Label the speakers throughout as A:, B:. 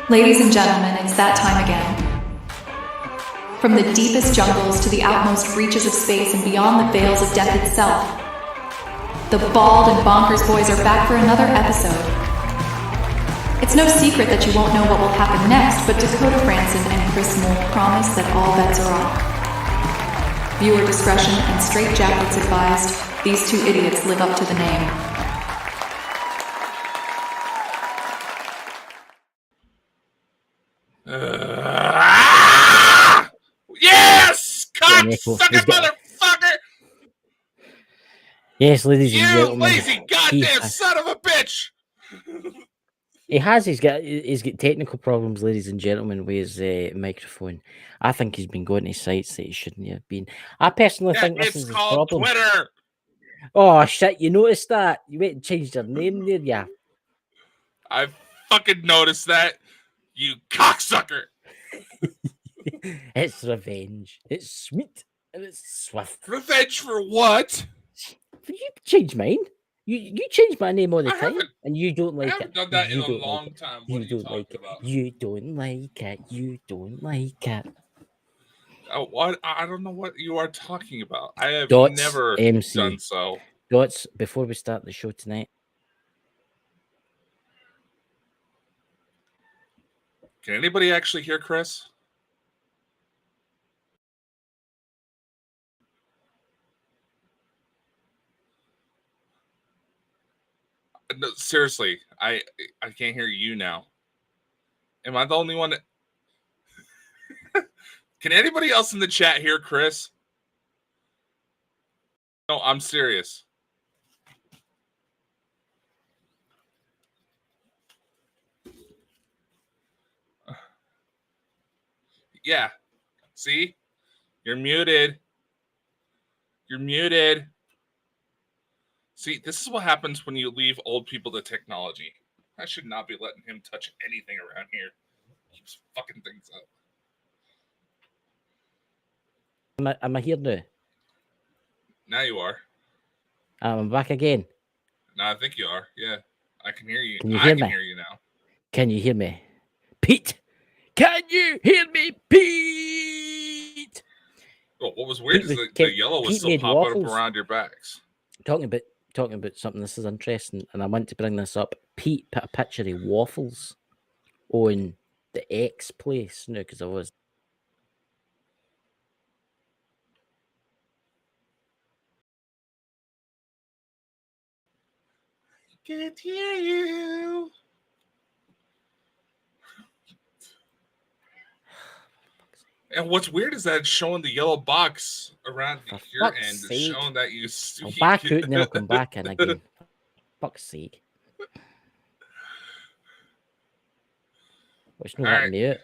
A: Ladies and gentlemen, it's that time again. From the deepest jungles to the outmost reaches of space and beyond the veils of death itself, the Bald and Bonkers Boys are back for another episode. It's no secret that you won't know what will happen next, but Dakota Franson and Chris Mould promise that all bets are off. Viewer discretion and straitjackets advised. These two idiots live up to the name.
B: Yes! Cocksucker motherfucker!
C: Yes, ladies and
B: You
C: gentlemen.
B: lazy goddamn son of a bitch!
C: He's got technical problems, ladies and gentlemen, with his microphone. I think he's been going to sites that he shouldn't have been. I personally think this is his problem.
B: Twitter.
C: Oh shit! You noticed that? You went and changed your name there, yeah?
B: I fucking noticed that. You cocksucker!
C: It's revenge. It's sweet and it's swift.
B: Revenge for what?
C: You changed mine. You change my name all the time, and you don't like it.
B: I haven't done that in a long time. What are you talking about?
C: You don't like it. You don't like it.
B: Oh, what? I don't know what you are talking about. I have never done so.
C: Dots, before we start the show tonight.
B: Can anybody actually hear Chris? No, seriously, I can't hear you now. Am I the only one that... Can anybody else in the chat hear Chris? No, I'm serious. Yeah. See? You're muted. You're muted. See, this is what happens when you leave old people to technology. I should not be letting him touch anything around here. He keeps fucking things up.
C: Am I here now?
B: Now you are.
C: I'm back again.
B: No, I think you are. Yeah. I can hear you.
C: Can you hear me?
B: I can hear you now.
C: Can you hear me? Pete! Can you hear me, Pete?
B: Well, what was weird is the yellow was still popping up around your backs.
C: Talking about something, this is interesting, and I want to bring this up. Pete put a picture of waffles on the X place, because I was.
B: Can't hear you. And what's weird is that it's showing the yellow box around your end, showing that you.
C: I'll back out and then I'll come back in again. Fuck's sake. It's not letting me out.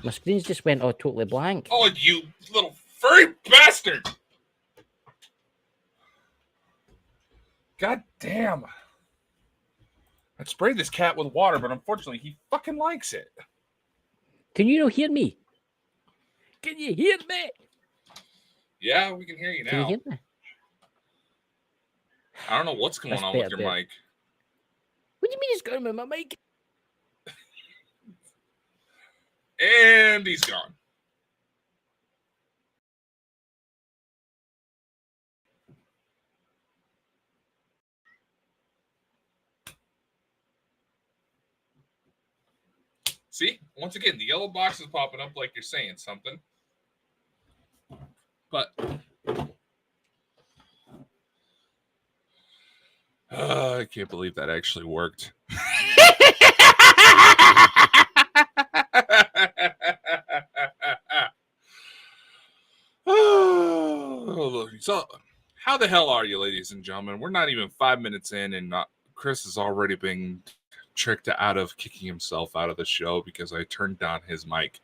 C: My screen's just went all totally blank.
B: Oh, you little furry bastard! God damn. I sprayed this cat with water, but unfortunately he fucking likes it.
C: Can you not hear me? Can you hear me?
B: Yeah, we can hear you now.
C: Can you hear me?
B: I don't know what's going on with your mic.
C: What do you mean it's going with my mic?
B: And he's gone. See, once again, the yellow box is popping up like you're saying something. But I can't believe that actually worked. So, how the hell are you, ladies and gentlemen? We're not even 5 minutes in, and Chris has already been tricked out of kicking himself out of the show because I turned down his mic.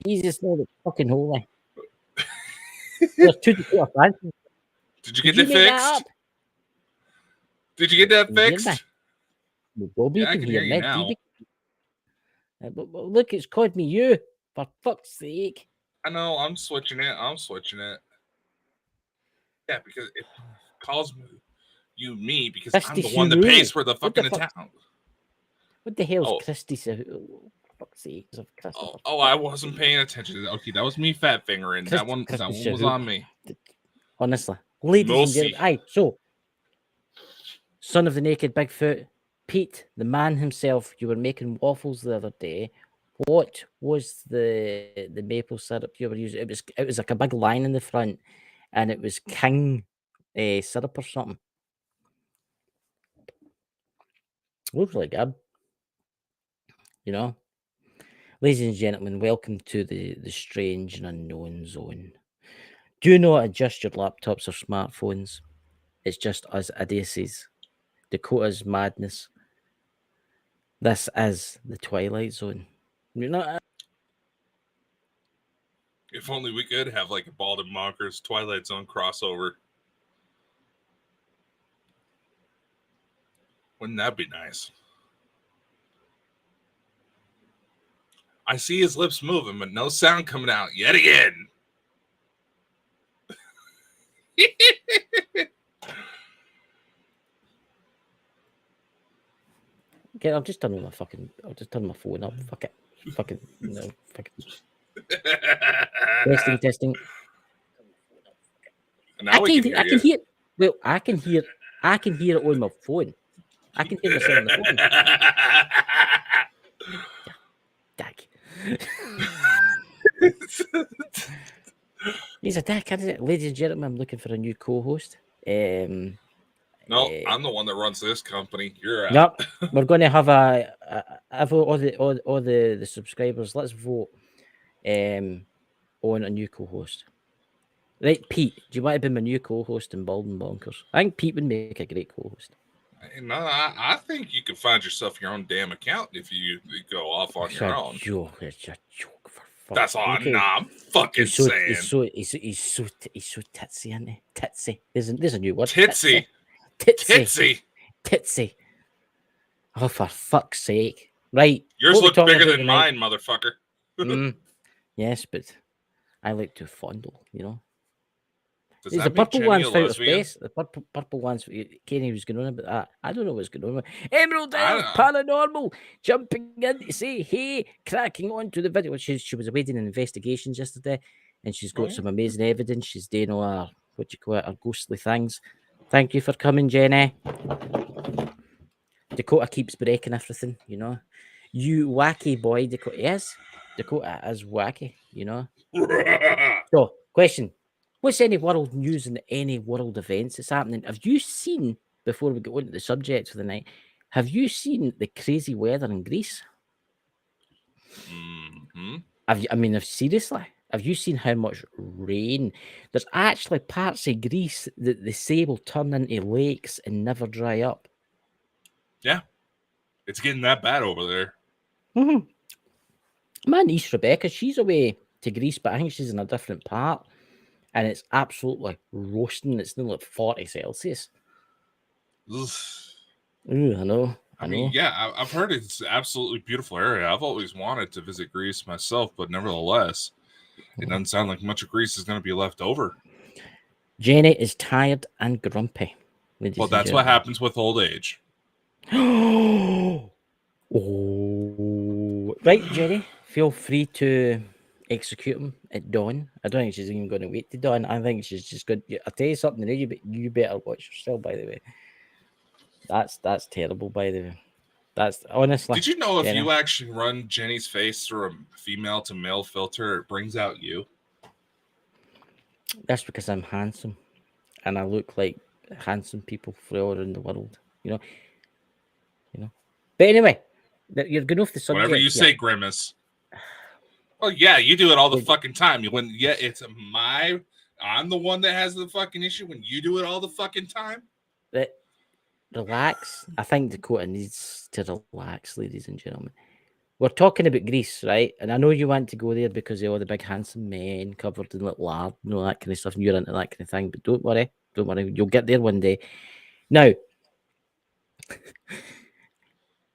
C: Jesus, no, it's fucking holy. There's two to four Francis.
B: Did you get that fixed? Did you get that fixed?
C: Bobby can hear me now. But look, it's called me you. For fuck's sake.
B: I know, I'm switching it. Yeah, because it calls you me because
C: Christy
B: I'm the one that pays
C: Sue.
B: for the
C: What the
B: fucking
C: fuck?
B: account.
C: What the hell's
B: Oh.
C: Christy? Fuck's sake, of Christopher.
B: Oh, I wasn't paying attention. Okay, that was me fat fingering. That one was on me.
C: Honestly, ladies and
B: Mercy.
C: gentlemen, aye. So, son of the naked Bigfoot, Pete, the man himself. You were making waffles the other day. What was the maple syrup you were using? It was like a big line in the front, and it was King syrup or something. Looks really good. You know, ladies and gentlemen, welcome to the strange and unknown zone. Do not adjust your laptops or smartphones. It's just us idiocies. Dakota's madness. This is the Twilight Zone. You're not.
B: If only we could have like a Bald and Bonkers Twilight Zone crossover. Wouldn't that be nice? I see his lips moving, but no sound coming out yet again.
C: Okay, I'll just turn my phone up. Fuck it. Fucking no. Fucking. Testing.
B: Now we can hear you.
C: hear. Well, I can hear it on my phone. I can hear myself on the phone. Dag. He's a dick, isn't it? Ladies and gentlemen, I'm looking for a new co-host.
B: No, I'm the one that runs this company. You're out.
C: Yep. We're going to have a vote. All the subscribers. Let's vote on a new co-host. Right, Pete, do you want to be my new co-host in Bald and Bonkers? I think Pete would make a great co-host.
B: No, I think you could find yourself your own damn account if you go off on your own.
C: It's a joke for fuck.
B: That's all. Okay. Nah, I'm fucking saying.
C: He's so titsy, isn't he? Titsy. There's a new word.
B: Titsy.
C: Oh, for fuck's sake! Right.
B: Yours look bigger than mine, motherfucker.
C: Yes, but I like to fondle. You know.
B: Does
C: the purple one's out of space. The purple ones. Kenny was going on about that. I don't know what's going on. Emerald Isle Paranormal jumping in to say hey, cracking on to the video. She was awaiting investigations yesterday, and she's got some amazing evidence. She's doing all her her ghostly things. Thank you for coming, Jenny. Dakota keeps breaking everything, you know. You wacky boy, Dakota. Yes, Dakota is wacky, you know. So, question. What's any world news and any world events that's happening? Have you seen, before we go into the subject for the night, have you seen the crazy weather in Greece?
B: Mm-hmm.
C: Seriously, have you seen how much rain? There's actually parts of Greece that they say will turn into lakes and never dry up.
B: Yeah, it's getting that bad over there.
C: Mm-hmm. My niece Rebecca, she's away to Greece, but I think she's in a different part. And it's absolutely roasting. It's nearly like 40 Celsius.
B: Ooh,
C: I know.
B: I mean, yeah, I've heard it's an absolutely beautiful area. I've always wanted to visit Greece myself, but nevertheless, it doesn't sound like much of Greece is going to be left over.
C: Jenny is tired and grumpy.
B: Well, that's what happens with old age.
C: Oh, right, Jenny. Feel free to execute him at dawn. I don't think she's even going to wait to dawn. I think she's just going. I'll tell you something. You better watch yourself. By the way, that's terrible. By the way, that's honestly.
B: Did you know if you actually run Jenny's face through a female to male filter, it brings out you?
C: That's because I'm handsome, and I look like handsome people all around the world. You know. But anyway, you're going off the subject.
B: Whatever you say, Grimace. Well, yeah, you do it all the fucking time. I'm the one that has the fucking issue when you do it all the fucking time.
C: Relax. I think Dakota needs to relax, ladies and gentlemen. We're talking about Greece, right? And I know you want to go there because of all the big handsome men covered in like lard and all that kind of stuff, and you're into that kind of thing. But don't worry. You'll get there one day. Now,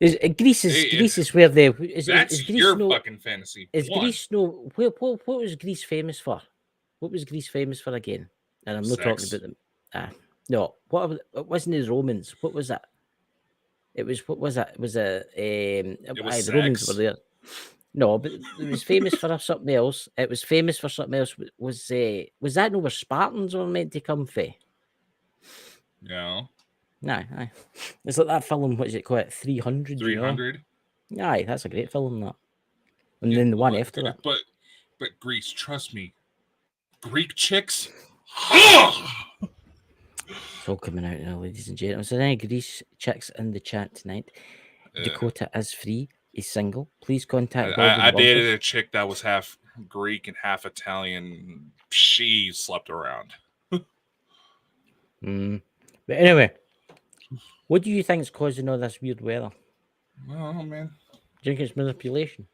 C: Greece is where they.
B: That's
C: is Greece
B: your fucking fantasy.
C: Greece no? What was Greece famous for? What was Greece famous for again? And I'm not talking about them. No, it wasn't the Romans. What was that? It was what was that? It was a
B: It was
C: the Romans were
B: sex.
C: there. No, but it was famous for something else. It was famous for something else. Was that no where Spartans were meant to come for?
B: No.
C: No, aye. It's like that film. What is it called? 300.
B: 300.
C: You know? Aye, that's a great film. That, and then the one after that.
B: But Greece, trust me, Greek chicks.
C: It's all coming out now, ladies and gentlemen. So, any Greece chicks in the chat tonight? Dakota is free. He's single. Please contact Bald and
B: I dated
C: Bonkers.
B: a chick that was half Greek and half Italian. She slept around.
C: But anyway, what do you think is causing all this weird weather?
B: Oh man.
C: Do you think it's manipulation?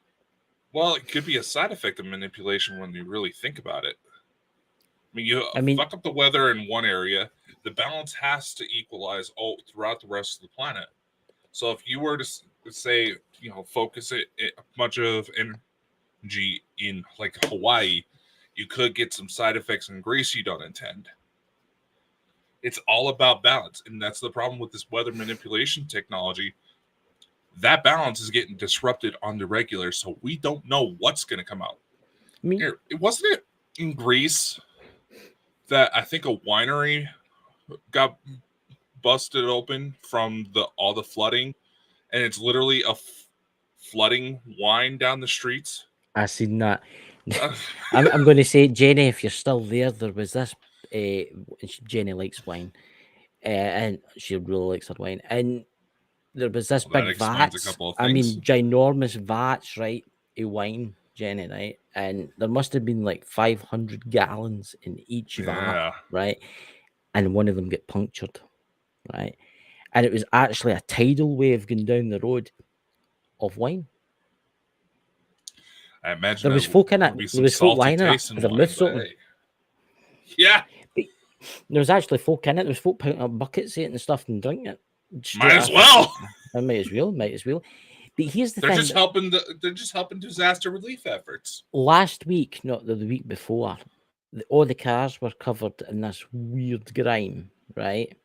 B: Well, it could be a side effect of manipulation when you really think about it. I mean, fuck up the weather in one area, the balance has to equalize throughout the rest of the planet. So if you were to say, focus much of energy in like Hawaii, you could get some side effects in Greece you don't intend. It's all about balance, and that's the problem with this weather manipulation technology. That balance is getting disrupted on the regular, so we don't know what's going to come out. Wasn't it in Greece that I think a winery got busted open from all the flooding, and it's literally a flooding wine down the streets?
C: I seen that. I'm going to say, Jenny, if you're still there was this. Jenny likes wine, and she really likes her wine. And there was this big vats. I mean, ginormous vats, right? A wine, Jenny, right? And there must have been like 500 gallons in each vat, right? And one of them get punctured, right? And it was actually a tidal wave going down the road of wine.
B: I imagine
C: there was folk in it. There was folk lying in it with their mouths open.
B: Yeah.
C: There was actually folk in it. There was folk putting up buckets in it and stuff and drinking it.
B: Might as well.
C: Might as well. But here's the
B: thing.
C: They're
B: just helping disaster relief efforts.
C: Last week, not the week before, all the cars were covered in this weird grime, right?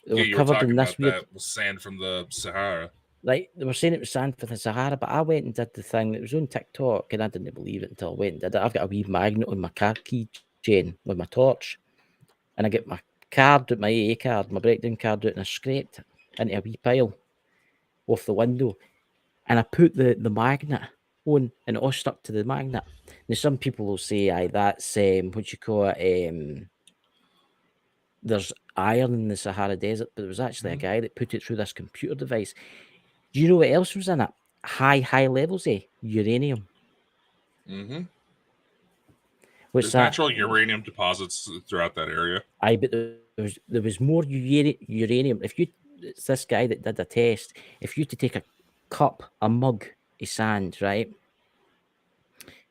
B: They were covered in this weird sand from the Sahara.
C: Like, they were saying it was sand from the Sahara, but I went and did the thing. It was on TikTok, and I didn't believe it until I went and did it. I've got a wee magnet on my car keychain with my torch, and I get my card, my AA card, my breakdown card out, and I scraped it into a wee pile off the window, and I put the magnet on, and it all stuck to the magnet. Now, some people will say, "Aye, that's what you call it." There's iron in the Sahara Desert, but there was actually a guy that put it through this computer device. Do you know what else was in it? High levels of uranium.
B: Mm-hmm.
C: There's
B: natural uranium deposits throughout that area.
C: Aye, but there was more uranium. It's this guy that did a test. If you to take a mug of sand, right,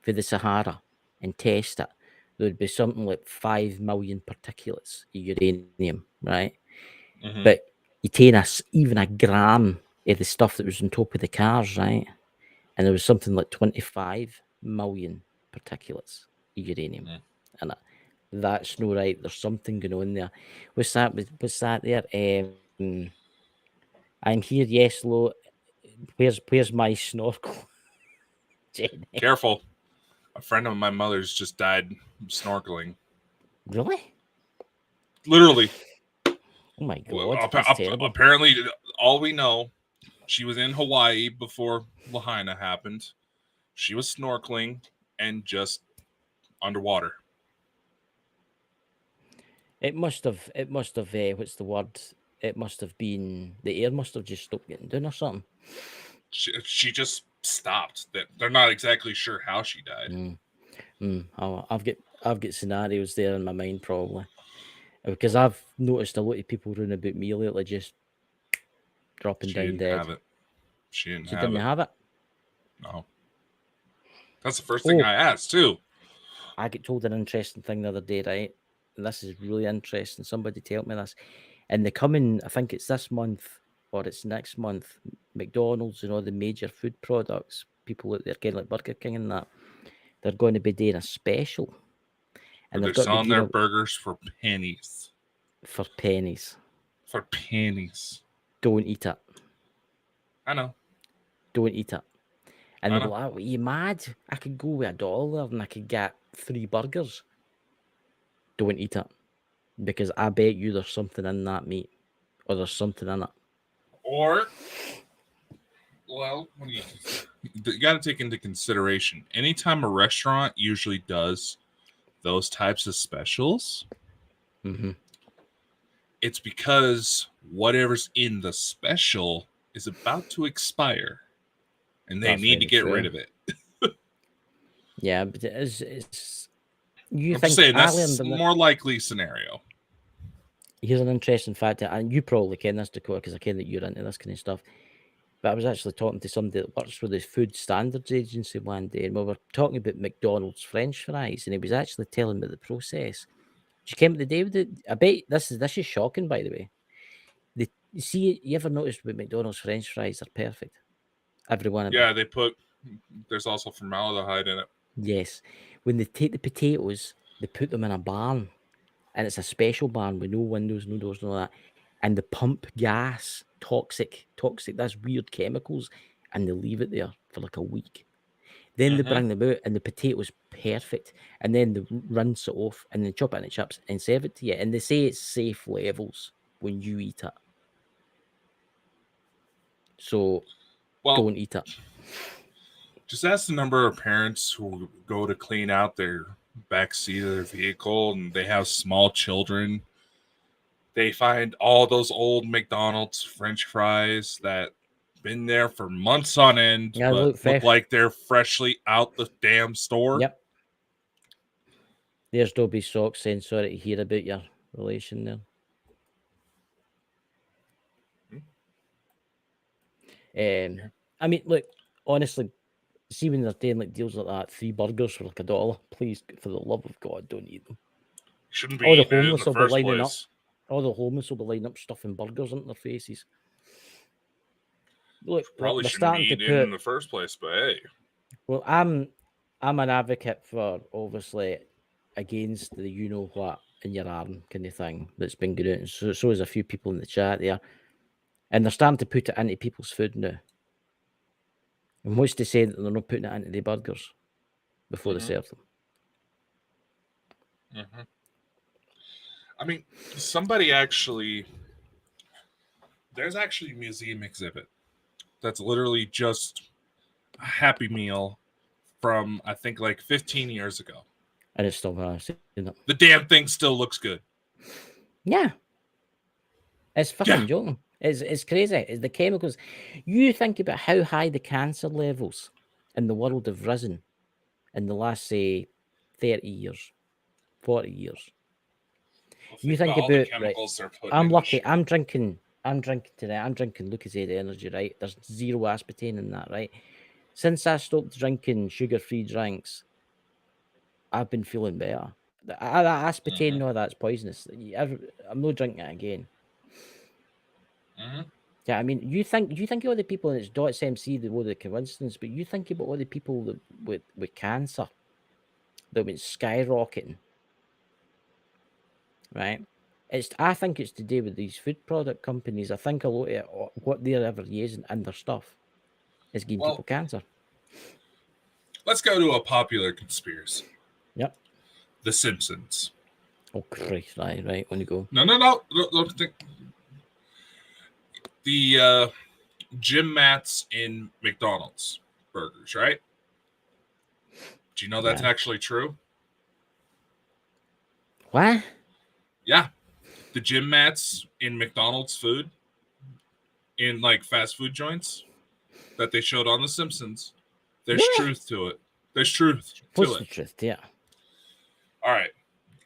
C: for the Sahara and test it, there would be something like 5 million particulates of uranium, right? Mm-hmm. But you take even a gram of the stuff that was on top of the cars, right? And there was something like 25 million particulates of uranium. And that's no right. There's something going on there. What's that there? I'm here, yes, Lo. Where's my snorkel?
B: Jenny. Careful. A friend of my mother's just died snorkeling.
C: Really?
B: Literally.
C: Oh my God.
B: Apparently, all we know, she was in Hawaii before Lahaina happened. She was snorkeling and just underwater.
C: It must have, what's the word? It must have been, the air must have just stopped getting down or something.
B: She just stopped. They're not exactly sure how she died.
C: I've got scenarios there in my mind probably, because I've noticed a lot of people running about me lately just dropping down dead.
B: She didn't
C: have it.
B: No. That's the first thing I asked too.
C: I get told an interesting thing the other day, right? And this is really interesting. Somebody told me this. And I think it's this month or it's next month, McDonald's and all the major food products, people out there getting like Burger King and that, they're going to be doing a special.
B: And they're selling their burgers for pennies.
C: for pennies.
B: For pennies.
C: Don't eat it.
B: I know.
C: Don't eat it. And
B: I
C: they're
B: know.
C: like, "Are you mad? I could go with $1 and I could get 3 burgers." Don't eat it. Because I bet you there's something in that meat. Or there's something in it.
B: Or, well, what do you got to take into consideration, anytime a restaurant usually does those types of specials,
C: Mm-hmm.
B: it's because whatever's in the special is about to expire and they
C: That's
B: need to
C: very
B: get
C: true.
B: rid of it.
C: Yeah, but it's you
B: I'm
C: think
B: just saying
C: I
B: that's
C: learned
B: a
C: in
B: more likely scenario.
C: Here's an interesting fact, and you probably ken this, Dakota, because I ken that you're into this kind of stuff. But I was actually talking to somebody that works for the Food Standards Agency one day, and we were talking about McDonald's French fries, and he was actually telling me the process. She came the day with it. I bet this is shocking, by the way. You see, you ever noticed with McDonald's French fries are perfect? Every one of them.
B: Yeah, there's also formaldehyde in it.
C: Yes. When they take the potatoes, they put them in a barn, and it's a special barn with no windows, no doors, no that. And they pump gas, toxic, that's weird chemicals, and they leave it there for like a week. Then they bring them out, and the potatoes perfect, and then they rinse it off, and then chop it into chips and serve it to you. And they say it's safe levels when you eat it. So don't eat it.
B: Just ask the number of parents who go to clean out their back seat of their vehicle and they have small children. They find all those old McDonald's French fries that been there for months on end,
C: Yeah,
B: but look like they're freshly out the damn store.
C: Yep. There's Dobby Socks saying sorry to hear about your relation there. I mean, look, honestly, see when they're doing like deals like that, 3 burgers for like $1, please, for the love of God, don't eat them.
B: Shouldn't be
C: All the
B: eating it in
C: homeless
B: the
C: will be
B: first
C: lining up.
B: place.
C: All the homeless will be lining up stuffing burgers into their faces. Look,
B: Probably
C: they're
B: shouldn't be
C: starting to
B: eating
C: put.
B: it in the first place, but hey.
C: Well, I'm an advocate for obviously against the you know what in your arm kind of thing that's been going out. And so is a few people in the chat there, and they're starting to put it into people's food now. And what's to say that they're not putting it into the burgers before they serve them?
B: I mean, there's actually a museum exhibit that's literally just a Happy Meal from, I think, like 15 years ago.
C: And it's still it.
B: The damn thing still looks good.
C: Yeah. It's fucking joking. It's crazy. It's the chemicals. You think about how high the cancer levels in the world have risen in the last, say, 30 years, 40 years.
B: Well,
C: You think
B: all the
C: about, right,
B: chemicals they're putting
C: I'm
B: in
C: lucky.
B: shit.
C: I'm drinking today. I'm drinking Lucozade Energy, right? There's 0 aspartame in that, right? Since I stopped drinking sugar-free drinks, I've been feeling better. That aspartame, no, that's poisonous. I'm not drinking it again. Yeah, I mean, you think of all the people, and it's Dots MC, the coincidence, but you think about all the people that with cancer that went skyrocketing, right? I think it's to do with these food product companies. I think a lot of what they're ever using in their stuff is giving people cancer.
B: Let's go to a popular conspiracy.
C: Yep.
B: The Simpsons.
C: Oh Christ! Right. On you go.
B: No. Look, the gym mats in McDonald's burgers, right? Do you know that's actually true?
C: What?
B: Yeah. The gym mats in McDonald's food, in like fast food joints that they showed on The Simpsons, there's truth to it. There's truth to
C: What's
B: it.
C: the truth? Yeah.
B: All right.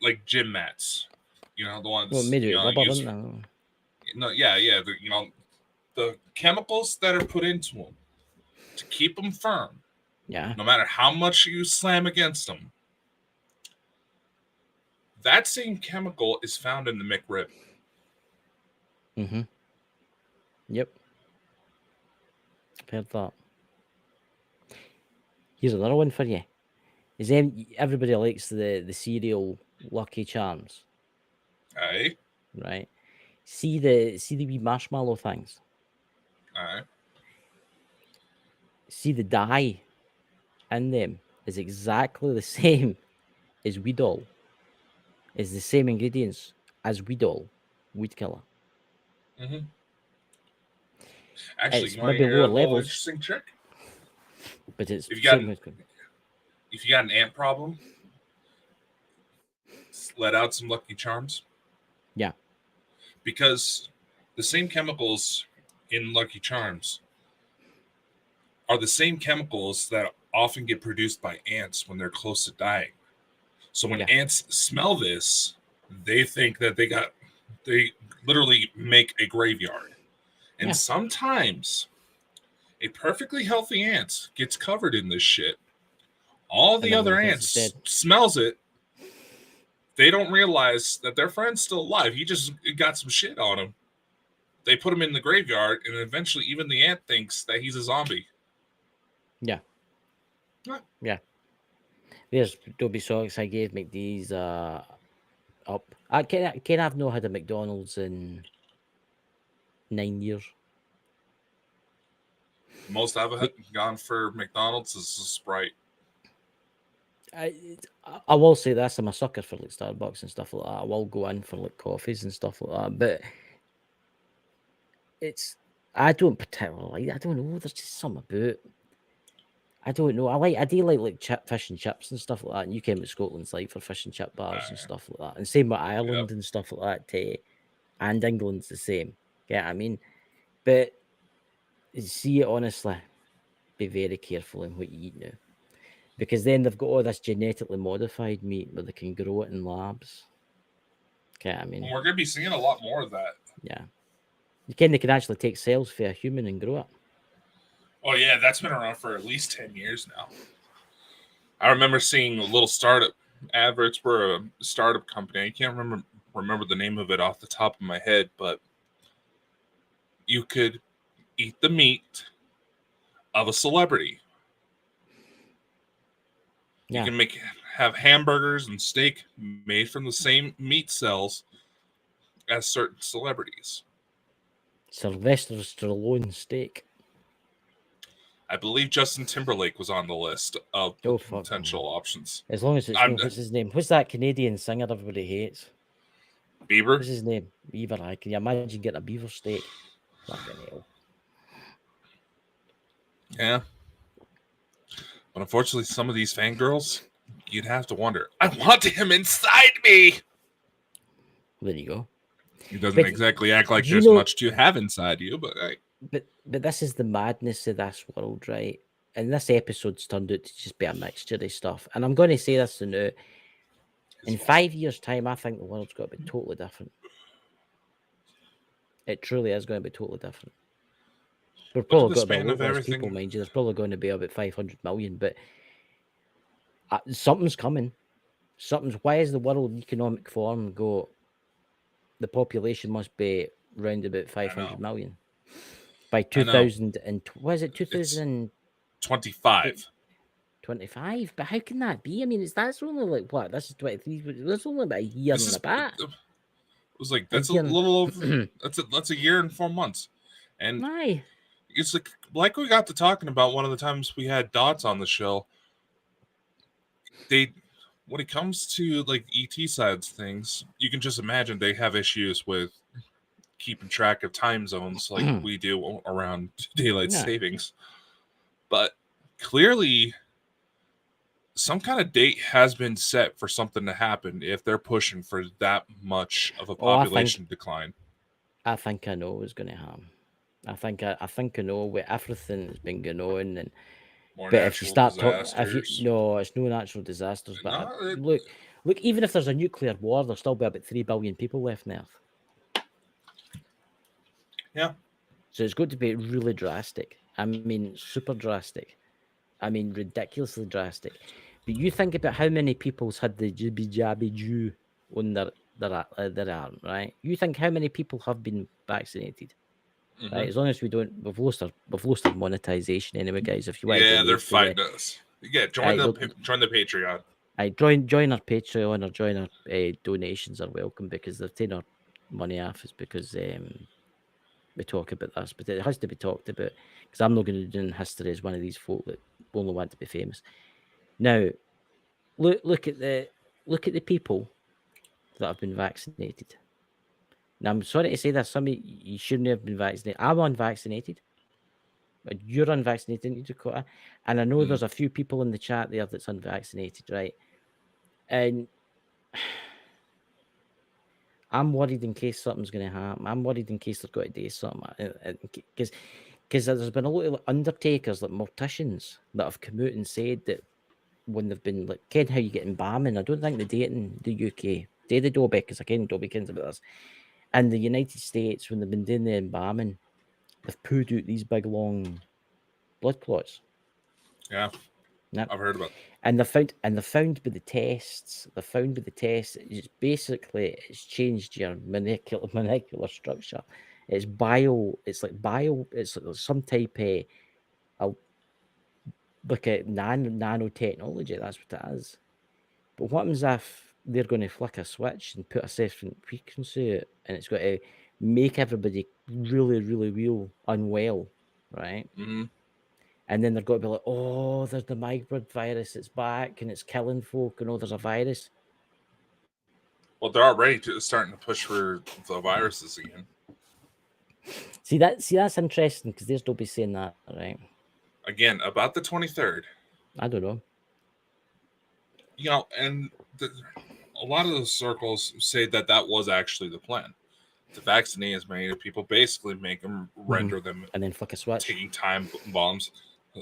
B: Like gym mats. You know, the ones.
C: Well, maybe rubber,
B: the chemicals that are put into them to keep them firm.
C: Yeah.
B: No matter how much you slam against them. That same chemical is found in the McRib.
C: Mm-hmm. Yep. I've heard that. Here's another one for you. Is everybody likes the cereal Lucky Charms?
B: Aye.
C: right? See the wee marshmallow things.
B: All right.
C: See the dye in them is exactly the same as weed all. Is the same ingredients as weed all, weed killer.
B: Mm-hmm. Actually,
C: It's
B: you want to
C: maybe
B: hear
C: lower
B: a little
C: levels,
B: interesting trick?
C: but it's
B: If you got
C: same
B: an,
C: with
B: if you got an ant problem, let out some Lucky Charms.
C: yeah,
B: Because the same chemicals in Lucky Charms are the same chemicals that often get produced by ants when they're close to dying. So when
C: Yeah.
B: ants smell this, they think that they literally make a graveyard. And
C: Yeah.
B: sometimes a perfectly healthy ant gets covered in this shit. All the
C: And
B: other
C: everyone thinks
B: ants
C: it's dead.
B: smells it. They don't realize that their friend's still alive. He just got some shit on him. They put him in the graveyard, and eventually even the ant thinks that he's a zombie.
C: Yeah.
B: What?
C: Yeah. There's Dobby Socks. I gave McDee's up. I can I've not had a McDonald's in 9 years.
B: The most I've gone for McDonald's is a Sprite.
C: I will say this, I'm a sucker for like Starbucks and stuff like that. I will go in for like coffees and stuff like that, but I don't particularly like. I don't know. There's just something about. I don't know. I do like fish and chips and stuff like that. And you came to Scotland's like for fish and chip bars and stuff like that. And same with Ireland and stuff like that too. And England's the same. Yeah, I mean, but see, honestly, be very careful in what you eat now. Because then they've got all this genetically modified meat where they can grow it in labs. Okay, I mean,
B: And we're going to be seeing a lot more of that.
C: Yeah. They can actually take cells for a human and grow it.
B: Oh, yeah, that's been around for at least 10 years now. I remember seeing little startup adverts for a startup company. I can't remember the name of it off the top of my head, but you could eat the meat of a celebrity.
C: Yeah.
B: You can have hamburgers and steak made from the same meat cells as certain celebrities.
C: Sylvester Stallone steak.
B: I believe Justin Timberlake was on the list of potential options.
C: As long as it's what's his name? What's that Canadian singer everybody hates?
B: Beaver?
C: What's his name? Beaver. Can you imagine getting a beaver steak? Fucking hell.
B: Yeah. But unfortunately, some of these fangirls, you'd have to wonder, I want him inside me!
C: There you go.
B: He doesn't exactly act like there's much to have inside you, but hey.
C: But this is the madness of this world, right? And this episode's turned out to just be a mixture of stuff. And I'm going to say this now. In 5 years' time, I think the world's got to be totally different. It truly is going to be totally different. We're probably got about a lot less people, mind you. There's probably going to be about 500 million, but something's coming. Why is the World Economic Forum go? The population must be round about 500 million by 2000 and what is it?
B: 2025.
C: 25, but how can that be? I mean, that's only like what? This is 23. That's only about a year and a bit.
B: It was like that's a little over. That's a year and 4 months, and it's like we got to talking about one of the times we had Dots on the show. When it comes to like ET sides things, you can just imagine they have issues with keeping track of time zones like we do around daylight savings. But clearly, some kind of date has been set for something to happen if they're pushing for that much of a population decline.
C: I think I know what's going to happen. I think I know what everything that's been going on, and
B: more
C: but if you start talking,
B: it's
C: no natural disasters. But look, even if there's a nuclear war, there'll still be about 3 billion people left on Earth.
B: Yeah.
C: So it's got to be really drastic. I mean, super drastic. I mean, ridiculously drastic. But you think about how many people's had the jibby jabby Jew on their arm, right? You think how many people have been vaccinated, right? As long as we've lost our monetization anyway, guys. If you want,
B: they're fighting us. Yeah, join the Patreon.
C: Join our Patreon or join our donations are welcome because they're taking our money off is because we talk about this, but it has to be talked about because I'm not going to do in history as one of these folk that only want to be famous. Now, look at the people that have been vaccinated. Now, I'm sorry to say this, some of you shouldn't have been vaccinated. I'm unvaccinated. But you're unvaccinated, aren't you, Dakota? And I know there's a few people in the chat there that's unvaccinated, right? And I'm worried in case something's going to happen. I'm worried in case they're going to do something. Because there's been a lot of undertakers, like morticians, that have come out and said that when they've been like, Ken, how you get embalming? I don't think they do it in the UK. They do it because I Ken Dobby Kens about this. And the United States, when they've been doing the embalming, they've pulled out these big long blood clots.
B: Yeah.
C: Yep.
B: I've heard about that.
C: And they found by the tests. They found by the tests. It's basically changed your molecular structure. It's bio. It's like some type of like a nanotechnology. That's what it is. But what happens if they're going to flick a switch and put a certain frequency out, and it's got to make everybody really, really real unwell, right?
B: Mm-hmm.
C: And then they're going to be like, oh, there's the migrant virus. It's back and it's killing folk. And oh, there's a virus.
B: Well, they're already starting to push for the viruses again.
C: See, that's interesting because there's nobody saying that, right?
B: Again, about the 23rd.
C: I don't know.
B: You know, and a lot of those circles say that was actually the plan. To vaccinate as many people, basically make them render them,
C: and then fuck a switch,
B: taking time bombs,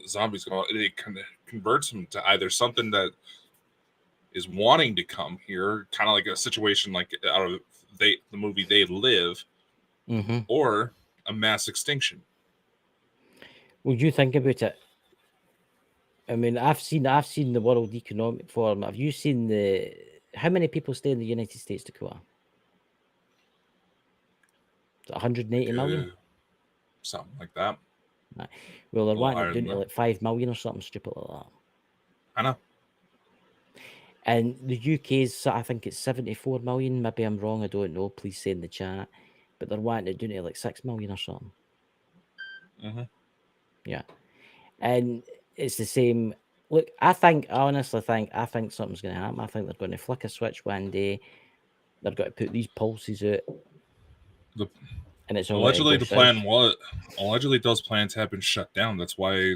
B: zombies go. It kind of converts them to either something that is wanting to come here, kind of like a situation like out of the movie They Live, or a mass extinction.
C: Would you think about it? I mean, I've seen the World Economic Forum. Have you seen how many people stay in the United States, Dakota? 180 million?
B: Something like that.
C: Right. Well, they're wanting to do like 5 million or something stupid like that.
B: I know.
C: And the UK's, I think it's 74 million. Maybe I'm wrong. I don't know. Please say in the chat. But they're wanting to do it like 6 million or something. Yeah. And it's the same. Look, I honestly think something's going to happen. I think they're going to flick a switch one day. They're going to put these pulses out. And it's
B: allegedly the plan was. Allegedly, those plans have been shut down. That's why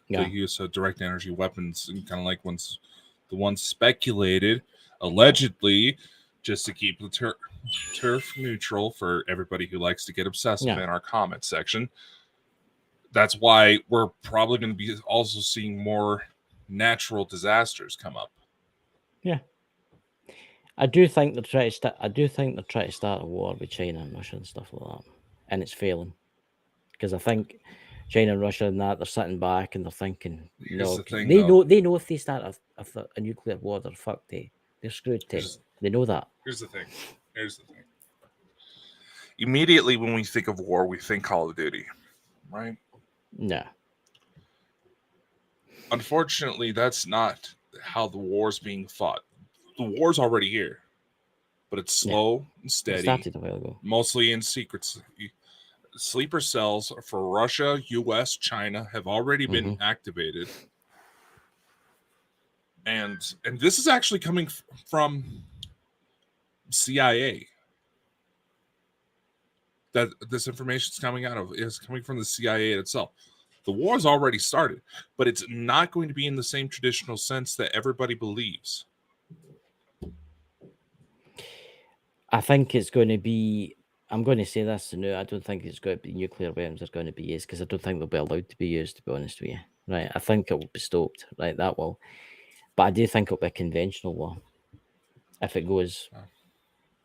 B: the use of direct energy weapons, and kind of like the ones speculated, allegedly, just to keep the turf neutral for everybody who likes to get obsessive in our comment section. That's why we're probably going to be also seeing more natural disasters come up.
C: Yeah. I do think they're trying to start a war with China and Russia and stuff like that. And it's failing. Because I think China and Russia and that, they're sitting back and they're thinking, they know if they start a nuclear war, they're fucked. They're screwed. They know that.
B: Here's the thing. Immediately when we think of war, we think Call of Duty, right?
C: No.
B: Unfortunately, that's not how the war's being fought. The war's already here, but it's slow and steady. It
C: started a while ago.
B: Mostly in secrets. Sleeper cells for Russia, US, China have already been activated. And this is actually coming from CIA. That this information is coming from the CIA itself. The war has already started, but it's not going to be in the same traditional sense that everybody believes.
C: I think it's going to be. I'm going to say this, I don't think it's going to be nuclear weapons are going to be used because I don't think they'll be allowed to be used, to be honest with you. Right? I think it will be stopped. Right? That will. But I do think it'll be a conventional war if it goes.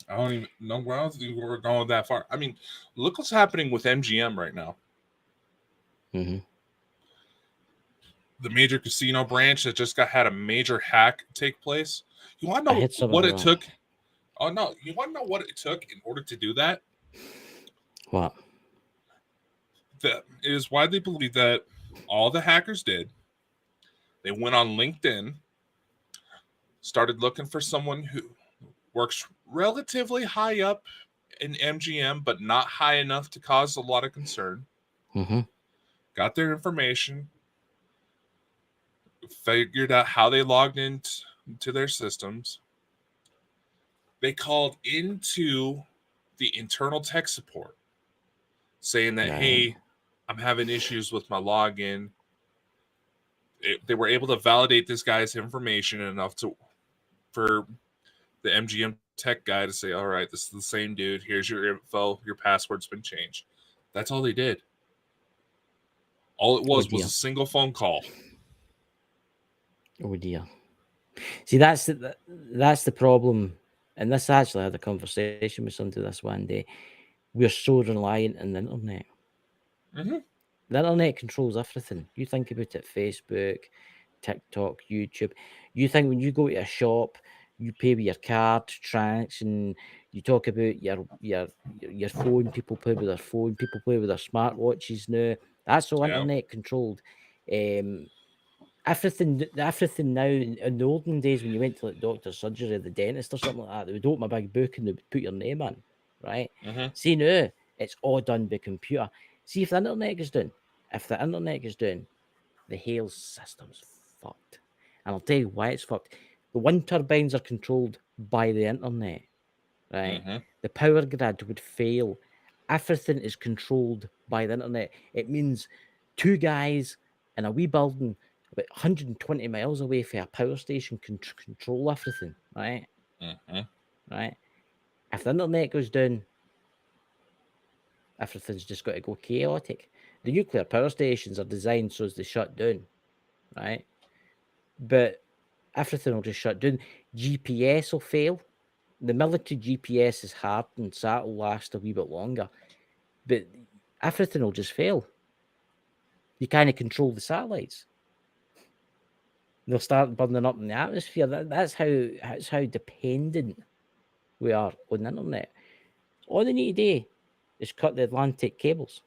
B: I don't even know where else we're going that far. I mean, look what's happening with MGM right now. The major casino branch that just had a major hack take place. You want to know what it took? Oh no! You want to know what it took in order to do that?
C: What?
B: It is widely believed that all the hackers did. They went on LinkedIn, started looking for someone who works relatively high up in MGM, but not high enough to cause a lot of concern.
C: Mm-hmm.
B: Got their information, figured out how they logged into their systems. They called into the internal tech support saying that,
C: Right.
B: hey, I'm having issues with my login. They were able to validate this guy's information enough for the MGM tech guy to say, all right, this is the same dude. Here's your info. Your password's been changed. That's all they did. All it was
C: dear.
B: a single phone call.
C: Oh dear. See, that's the problem. And this actually had a conversation with somebody this one day. We're so reliant on the internet.
B: Mm-hmm.
C: The internet controls everything. You think about it: Facebook, TikTok, YouTube. You think when you go to a shop, you pay with your card transaction. You talk about your phone. People play with their phone. People play with their smartwatches now. That's all internet controlled. Everything now. In the olden days, when you went to like doctor's surgery, or the dentist, or something like that, they would open a big book and they would put your name in, right?
B: Mm-hmm.
C: See now, it's all done by computer. See if the internet goes down. The whole system's fucked. And I'll tell you why it's fucked. The wind turbines are controlled by the internet, right?
B: Mm-hmm.
C: The power grid would fail. Everything is controlled by the internet. It means two guys in a wee building about 120 miles away from a power station can control everything, right?
B: Mm-hmm.
C: Right? If the internet goes down, everything's just got to go chaotic. The nuclear power stations are designed so as they shut down, right? But everything will just shut down. GPS will fail. The military GPS is hardened, so that'll last a wee bit longer. But everything will just fail. You kind of control the satellites. They'll start burning up in the atmosphere. That's how dependent we are on the internet. All they need to do is cut the Atlantic cables.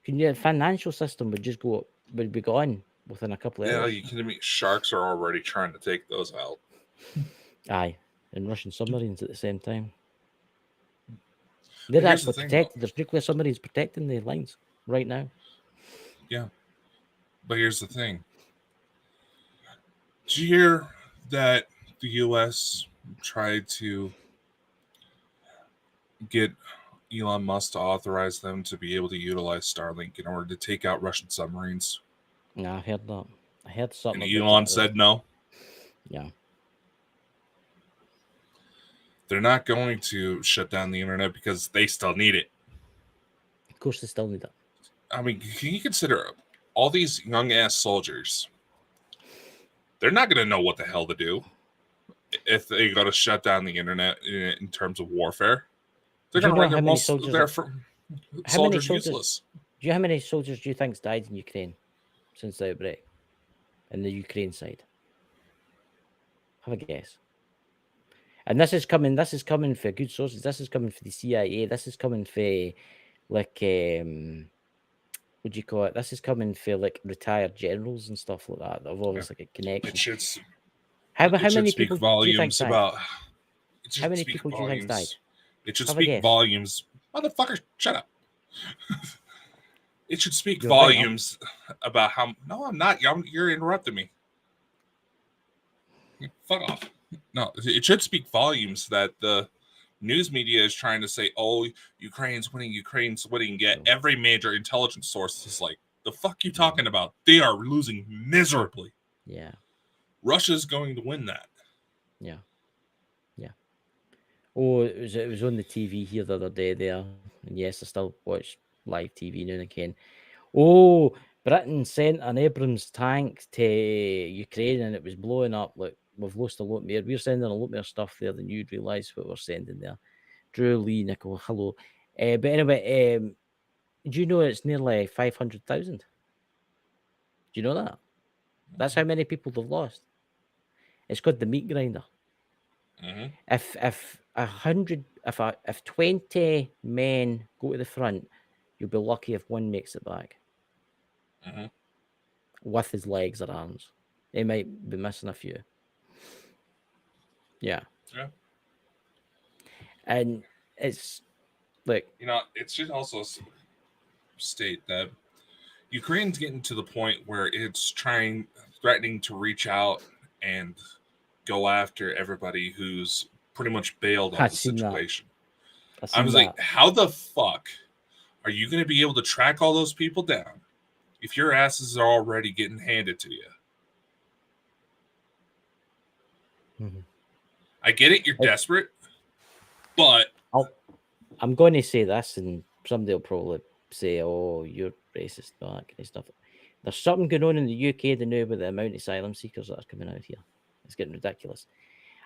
C: The financial system would be gone within a couple of
B: Yeah,
C: hours.
B: you kidding me? Sharks are already trying to take those out.
C: Aye, and Russian submarines at the same time. They're
B: But here's the
C: actually
B: thing,
C: protected.
B: though.
C: There's nuclear submarines protecting the lines right now.
B: Yeah. But here's the thing. Did you hear that the U.S. tried to get Elon Musk to authorize them to be able to utilize Starlink in order to take out Russian submarines?
C: Yeah, I heard that. I heard something
B: And
C: about
B: Elon
C: that.
B: said no.
C: Yeah.
B: They're not going to shut down the internet because they still need it.
C: Of course, they still need it.
B: I mean, can you consider all these young ass soldiers? They're not going to know what the hell to do if they got to shut down the internet in terms of warfare. They're going to render most of their soldiers useless.
C: Do you know how many soldiers do you think's died in Ukraine since the outbreak? In the Ukraine side, have a guess. And this is coming for good sources. This is coming for the CIA. This is coming for like what do you call it? This is coming for like retired generals and stuff like that. They've obviously got connections. How many people do you think died? How many people do you think died?
B: It should speak volumes. Motherfucker, shut up. It should speak
C: You're
B: volumes about how. No, I'm not. You're interrupting me. Fuck off. No, it should speak volumes that the news media is trying to say, oh, Ukraine's winning, yet every major intelligence source is like, the fuck you talking about? They are losing miserably.
C: Yeah.
B: Russia's going to win that.
C: Yeah. Yeah. Oh, it was on the TV here the other day there. And yes, I still watch live TV now and again. Oh, Britain sent an Abrams tank to Ukraine and it was blowing up. Look, we've lost a lot more. We're sending a lot more stuff there than you'd realise what we're sending there. Drew Lee, Nicole, hello. But anyway, do you know it's nearly 500,000? Do you know that? That's how many people they've lost. It's called the meat grinder.
B: Mm-hmm.
C: If 20 men go to the front, you'll be lucky if one makes it back.
B: Mm-hmm.
C: With his legs or arms. They might be missing a few. Yeah.
B: Yeah.
C: And it's Like,
B: It should also state that Ukraine's getting to the point where it's threatening to reach out and go after everybody who's pretty much bailed on
C: I've
B: the
C: seen that.
B: situation.
C: I've
B: I
C: seen
B: was
C: that.
B: like, how the fuck are you going to be able to track all those people down if your asses are already getting handed to you? I get it, you're desperate, but
C: I'm going to say this, and somebody will probably say, "Oh, you're racist," and all that kind of stuff. There's something going on in the UK to know about the amount of asylum seekers that are coming out here. It's getting ridiculous.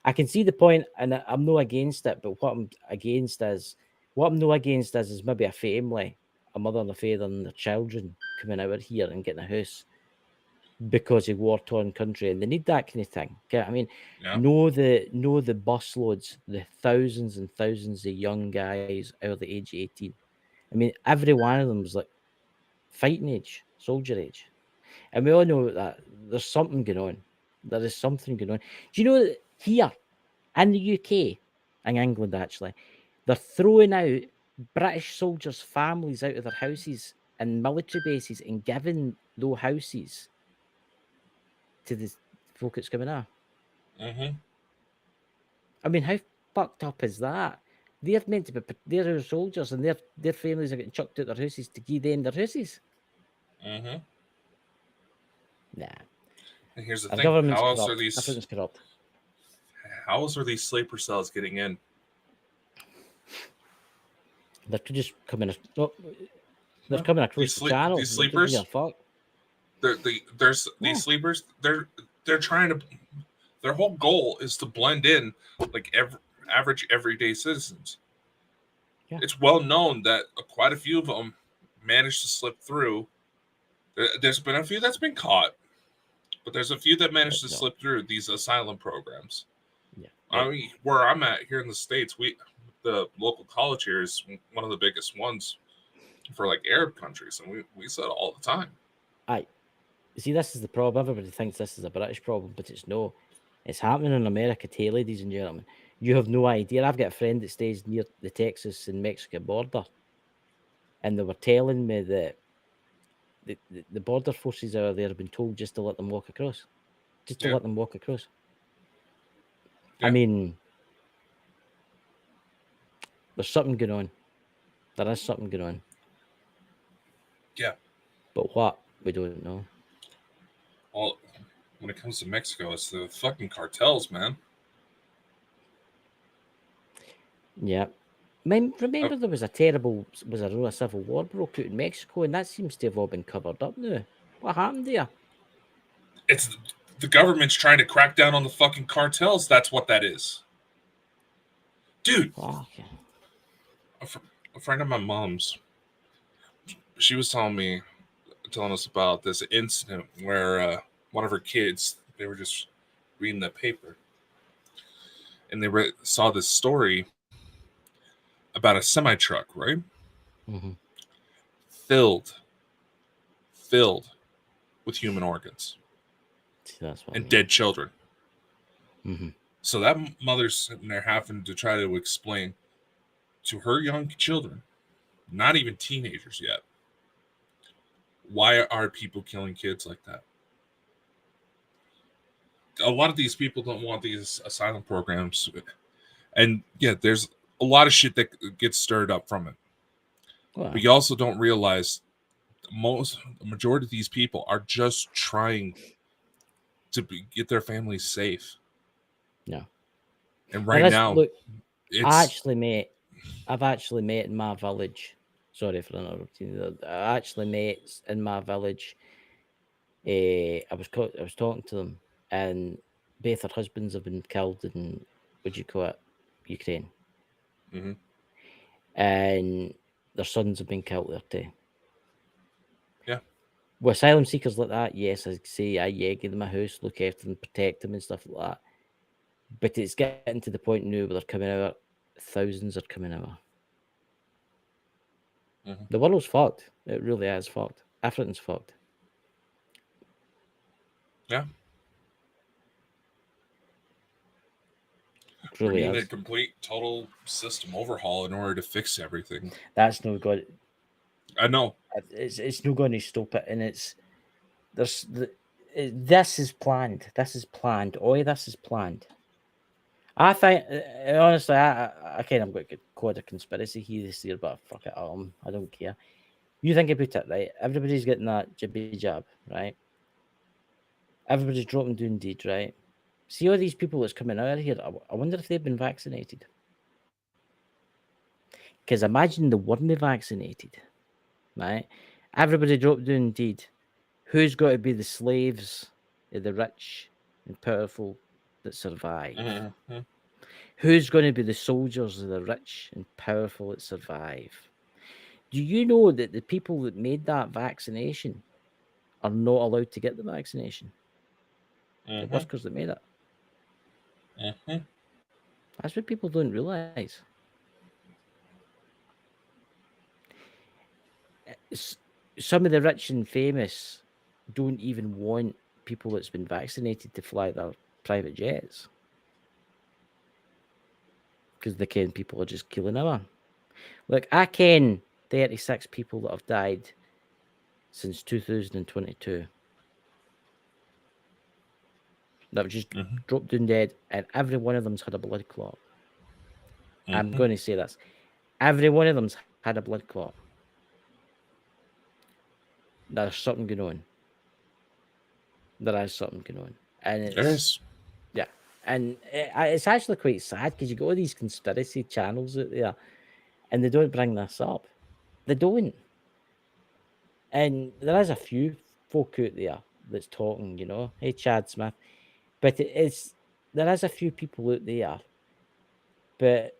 C: I can see the point, and I'm not against it. But what I'm against is maybe a family, a mother and a father and their children coming out here and getting a house because of war-torn country, and they need that kind of thing. Okay? I mean, know the busloads, the thousands and thousands of young guys out of the age of 18. I mean, every one of them is like fighting age, soldier age, and we all know that there's something going on. There is something going on. Do you know that here in the UK, in England, actually, they're throwing out British soldiers' families out of their houses and military bases and giving those houses to the folk that's coming out.
B: Mm-hmm.
C: I mean, how fucked up is that? They're meant to be, they're our soldiers, and their families are getting chucked out their houses to give them their houses.
B: Mm-hmm.
C: Nah.
B: And here's the
C: Our
B: thing:
C: government's
B: how
C: corrupt.
B: else
C: Everything's corrupt.
B: How else are these sleeper cells getting in?
C: They're just coming. They're coming across the channel.
B: These sleepers. There's these sleepers. They're trying to. Their whole goal is to blend in like average everyday citizens. Yeah. It's well known that quite a few of them managed to slip through. There's been a few that's been caught, but there's a few that managed to slip through these asylum programs. Yeah. I mean, where I'm at here in the States, the local college here is one of the biggest ones for like Arab countries, and we said all the time.
C: See, this is the problem. Everybody thinks this is a British problem, but it's no. It's happening in America too, ladies and gentlemen. You have no idea. I've got a friend that stays near the Texas and Mexican border, and they were telling me that the border forces out there have been told just to let them walk across. Just to let them walk across. Yeah. I mean, there's something going on. There is something going on.
B: Yeah.
C: But what? We don't know.
B: Well, when it comes to Mexico, it's the fucking cartels, man.
C: Yeah. Remember there was a civil war broke out in Mexico, and that seems to have all been covered up now. What happened there?
B: It's the government's trying to crack down on the fucking cartels. That's what that is. Dude. Okay. A friend of my mom's, she was telling us about this incident where one of her kids, they were just reading the paper, and they saw this story about a semi-truck, right?
C: Mm-hmm.
B: Filled with human organs.
C: That's what
B: and dead children.
C: Mm-hmm.
B: So that mother's sitting there having to try to explain to her young children, not even teenagers yet, why are people killing kids like that? A lot of these people don't want these asylum programs. And yeah, there's a lot of shit that gets stirred up from it. Wow. But you also don't realize the majority of these people are just trying to get their families safe.
C: No.
B: And right now,
C: look, I've actually met in my village. Sorry for interrupting. I actually met in my village. I was talking to them, and both their husbands have been killed in Ukraine.
B: Mm-hmm.
C: And their sons have been killed there too.
B: Yeah.
C: With asylum seekers like that, yes, I say, give them a house, look after them, protect them, and stuff like that. But it's getting to the point now where they're coming out. Thousands are coming out. Mm-hmm. The world's fucked. It really is fucked. Everything's fucked.
B: Yeah. We
C: Truly
B: need a
C: is.
B: complete, total system overhaul in order to fix everything.
C: That's no good.
B: I know.
C: It's not going to stop it, and this is planned. This is planned. Oh, this is planned. I think honestly, I kind of got quite a conspiracy here, but fuck it, I don't care. You think about it, right? Everybody's getting that jibby jab, right? Everybody's dropping down deed, right? See all these people that's coming out of here. I wonder if they've been vaccinated. Because imagine the weren't vaccinated, right? Everybody dropped down deed. Who's got to be the slaves of the rich and powerful that survive?
B: Mm-hmm.
C: Who's going to be the soldiers of the rich and powerful that survive? Do you know that the people that made that vaccination are not allowed to get the vaccination? The
B: Mm-hmm.
C: workers that made it.
B: Mm-hmm.
C: That's what people don't realize. Some of the rich and famous don't even want people that's been vaccinated to fly their private jets because they ken people are just killing them. Look, I ken 36 people that have died since 2022 that have just dropped down dead, and every one of them's had a blood clot. I'm going to say this. Every one of them's had a blood clot. There's something going on. There is something going on. And it's... Yeah. And it's actually quite sad because you got all these conspiracy channels out there and they don't bring this up. They don't. And there is a few folk out there that's talking, you know. Hey, Chad Smith. But there is a few people out there. But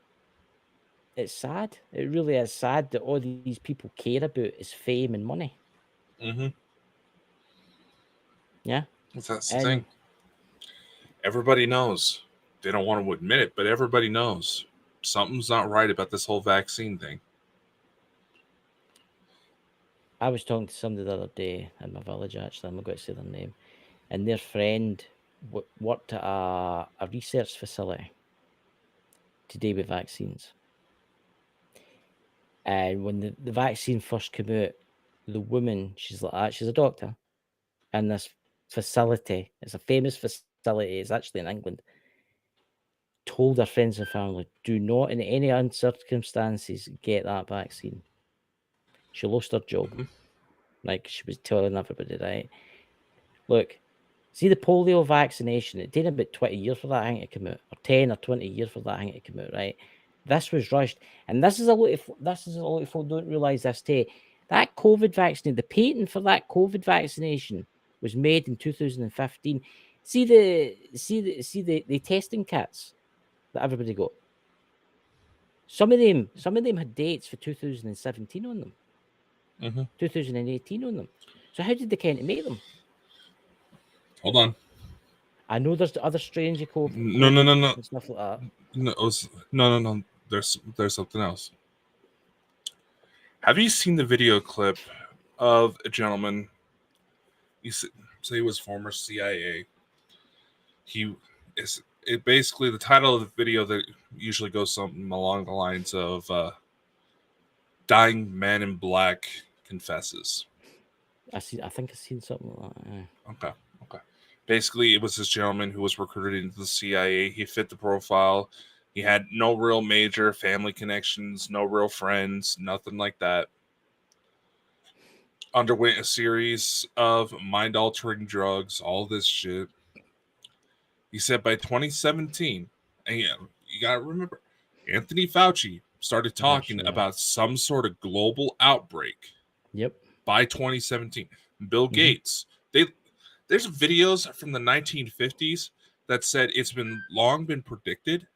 C: it's sad. It really is sad that all these people care about is fame and money.
B: Mm-hmm.
C: Yeah.
B: That's the thing. Everybody knows. They don't want to admit it, but everybody knows something's not right about this whole vaccine thing.
C: I was talking to somebody the other day in my village, actually. I'm not going to say their name. And their friend worked at a research facility to do with vaccines. And when the vaccine first came out, the woman, she's a doctor, and this facility, it's a famous facility, it's actually in England, told her friends and family, do not in any circumstances get that vaccine. She lost her job. Like she was telling everybody, right? Look, see the polio vaccination, it took about 20 years for that thing to come out, or 10 or 20 years for that thing to come out, right? This was rushed. And this is a lot of people don't realise this too. That COVID vaccine, the patent for that COVID vaccination was made in 2015. See the testing kits that everybody got. Some of them had dates for 2017 on them. 2018 on them. So how did they kind of make them?
B: Hold on.
C: I know there's other strange COVID
B: No.
C: and stuff like that.
B: No. There's something else. Have you seen the video clip of a gentleman? He said he was former CIA. Basically the title of the video that usually goes something along the lines of "Dying Man in Black Confesses."
C: I think I've seen something like that. Yeah.
B: Okay. Basically, it was this gentleman who was recruited into the CIA. He fit the profile. He had no real major family connections, no real friends, nothing like that. Underwent a series of mind-altering drugs, all this shit. He said by 2017, and you gotta remember, Anthony Fauci started talking about some sort of global outbreak.
C: Yep.
B: By 2017, Bill Gates. There's videos from the 1950s that said it's long been predicted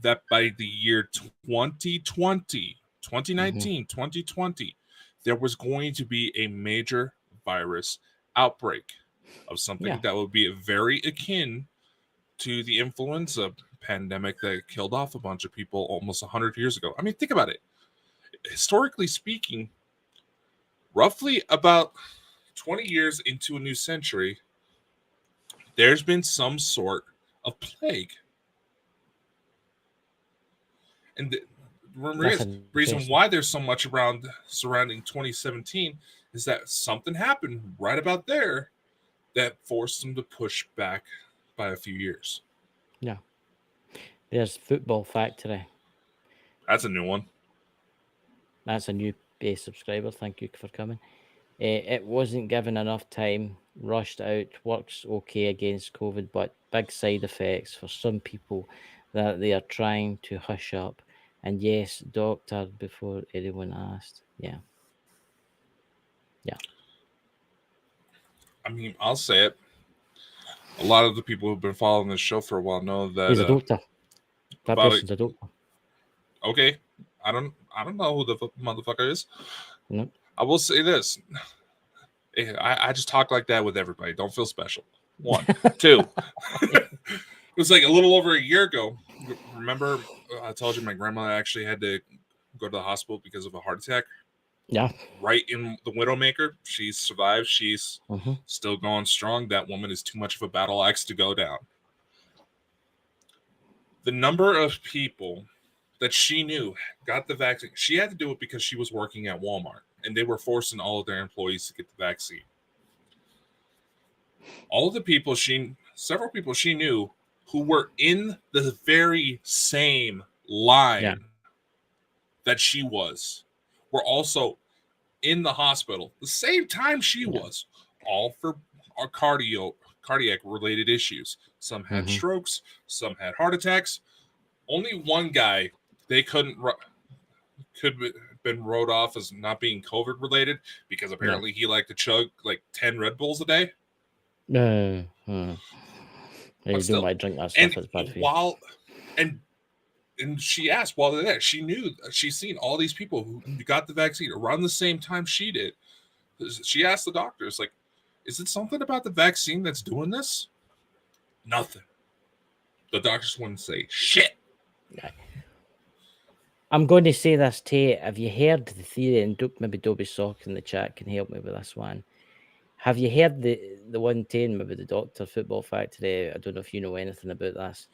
B: that by the year 2020, 2020, there was going to be a major virus outbreak of something that would be very akin to the influenza pandemic that killed off a bunch of people almost 100 years ago. I mean, think about it. Historically speaking, roughly about 20 years into a new century, there's been some sort of plague. And the
C: That's
B: reason
C: interesting.
B: why there's so much around surrounding 2017 is that something happened right about there that forced them to push back by a few years.
C: Yeah. There's Football Factory.
B: That's a new one.
C: That's a new subscriber. Thank you for coming. It wasn't given enough time, rushed out, works okay against COVID, but big side effects for some people that they are trying to hush up. And yes, doctor, before anyone asked. Yeah. Yeah.
B: I mean, I'll say it. A lot of the people who've been following this show for a while know that
C: He's a doctor. That
B: about it.
C: person's a doctor.
B: Okay, I don't know who the motherfucker is.
C: No.
B: I will say this. I just talk like that with everybody. Don't feel special. 1, 2. It was like a little over a year ago. Remember, I told you my grandmother actually had to go to the hospital because of a heart attack.
C: Yeah.
B: Right in the Widowmaker. She's survived. She's
C: Mhm.
B: still going strong. That woman is too much of a battle axe to go down. The number of people that she knew got the vaccine. She had to do it because she was working at Walmart and they were forcing all of their employees to get the vaccine. All of the people several people she knew who were in the very same line
C: Yeah.
B: that she was were also in the hospital the same time she
C: Yeah.
B: was, all for our cardiac related issues. Some had
C: Mhm.
B: strokes, some had heart attacks. Only one guy they could been wrote off as not being COVID related because apparently he liked to chug like 10 Red Bulls a day.
C: Yeah,
B: But
C: you don't
B: still,
C: want to drink that
B: and
C: stuff. It's bad for you.
B: while and she asked while they're there, she knew she's seen all these people who got the vaccine around the same time she did. She asked the doctors, like, is it something about the vaccine that's doing this? Nothing. The doctors wouldn't say shit.
C: I'm going to say this, Tate. Have you heard the theory? And maybe Dobby Sock in the chat can help me with this one. Have you heard the one, Tate, maybe the Doctor Football Factory? I don't know if you know anything about this.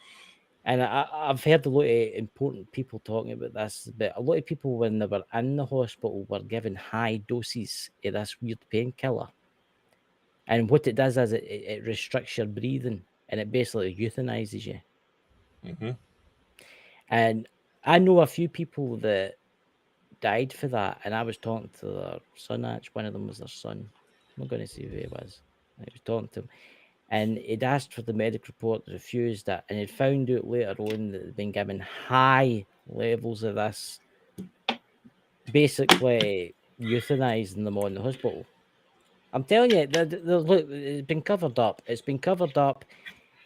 C: And I've heard a lot of important people talking about this, but a lot of people, when they were in the hospital, were given high doses of this weird painkiller. And what it does is it restricts your breathing and it basically euthanizes you.
B: Mm-hmm.
C: And I know a few people that died for that. And I was talking to their son, actually. One of them was their son. I'm not going to say who he was. I was talking to him. And he'd asked for the medical report, refused it, and he'd found out later on that they'd been given high levels of this, basically euthanizing them on the hospital. I'm telling you, look, it's been covered up. It's been covered up.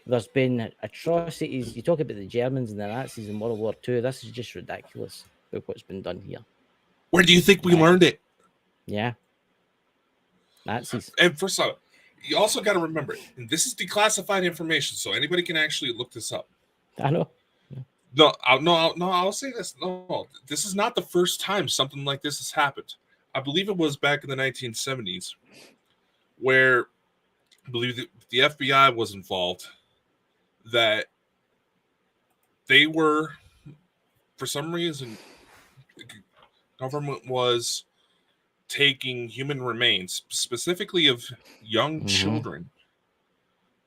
C: There's been atrocities. You talk about the Germans and the Nazis in World War II. This is just ridiculous about what's been done here.
B: Where do you think we
C: Right.
B: learned it?
C: Yeah. Nazis.
B: And first off, you also got to remember, and this is declassified information, so anybody can actually look this up.
C: I know.
B: I'll say this. No, this is not the first time something like this has happened. I believe it was back in the 1970s where I believe the FBI was involved, that they were, for some reason, government was taking human remains, specifically of young children,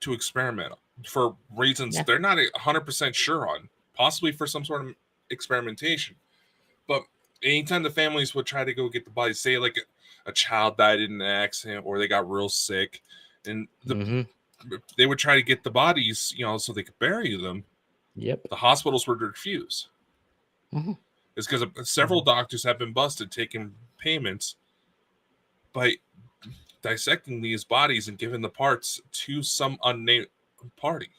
B: to experiment for reasons they're not 100% sure on, possibly for some sort of experimentation. But anytime the families would try to go get the bodies, say like a child died in an accident or they got real sick, and they would try to get the bodies, so they could bury them.
C: Yep.
B: The hospitals would refuse. It's because several doctors have been busted taking payments by dissecting these bodies and giving the parts to some unnamed party.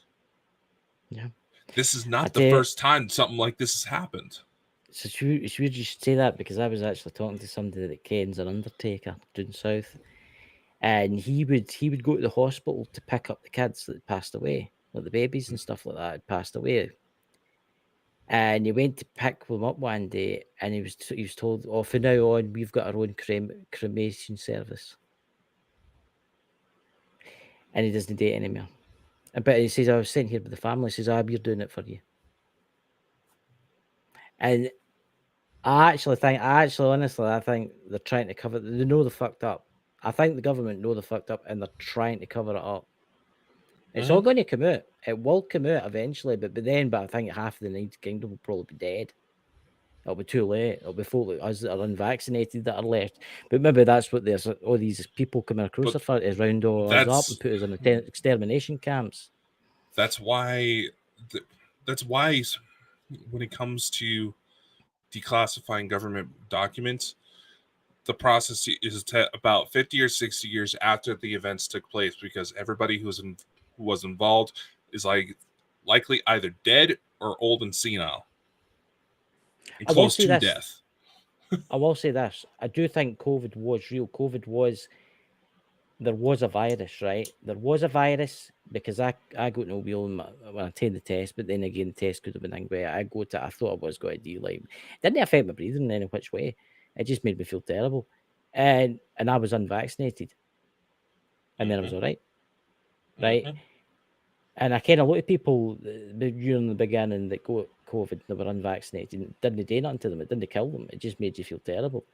C: Yeah.
B: This is not the first time something like this has happened.
C: It's weird you should say that, because I was actually talking to somebody that kens an undertaker down south, and he would go to the hospital to pick up the kids that passed away, like the babies and stuff like that had passed away. And he went to pick them up one day, and he was told, "Oh, from now on, we've got our own cremation service." And he doesn't do it anymore. But he says, "I was sitting here with the family." He says, "Ah, we're doing it for you." And I think they're trying to cover. They know they're fucked up. I think the government know they're fucked up, and they're trying to cover it up. It's all going to come out. It will come out eventually, but I think half of the United Kingdom will probably be dead. It'll be too late. It'll be folk like us that are unvaccinated that are left. But maybe that's what there's all these people coming across the front is round all us up and put us in extermination camps.
B: That's why. That's why when it comes to declassifying government documents, the process is about 50 or 60 years after the events took place, because everybody who was involved is likely either dead or old and senile and close to death.
C: I will say this. I do think COVID was real. There was a virus, right? There was a virus because I got no wheel when I taken the test, but then again, the test could have been anyway. I thought I was going to do it didn't affect my breathing in any which way. It just made me feel terrible. And I was unvaccinated. And then I was all right. Right. And I kind of look at people during the beginning that got COVID, they were unvaccinated, and it didn't do nothing to them. It didn't kill them. It just made you feel terrible.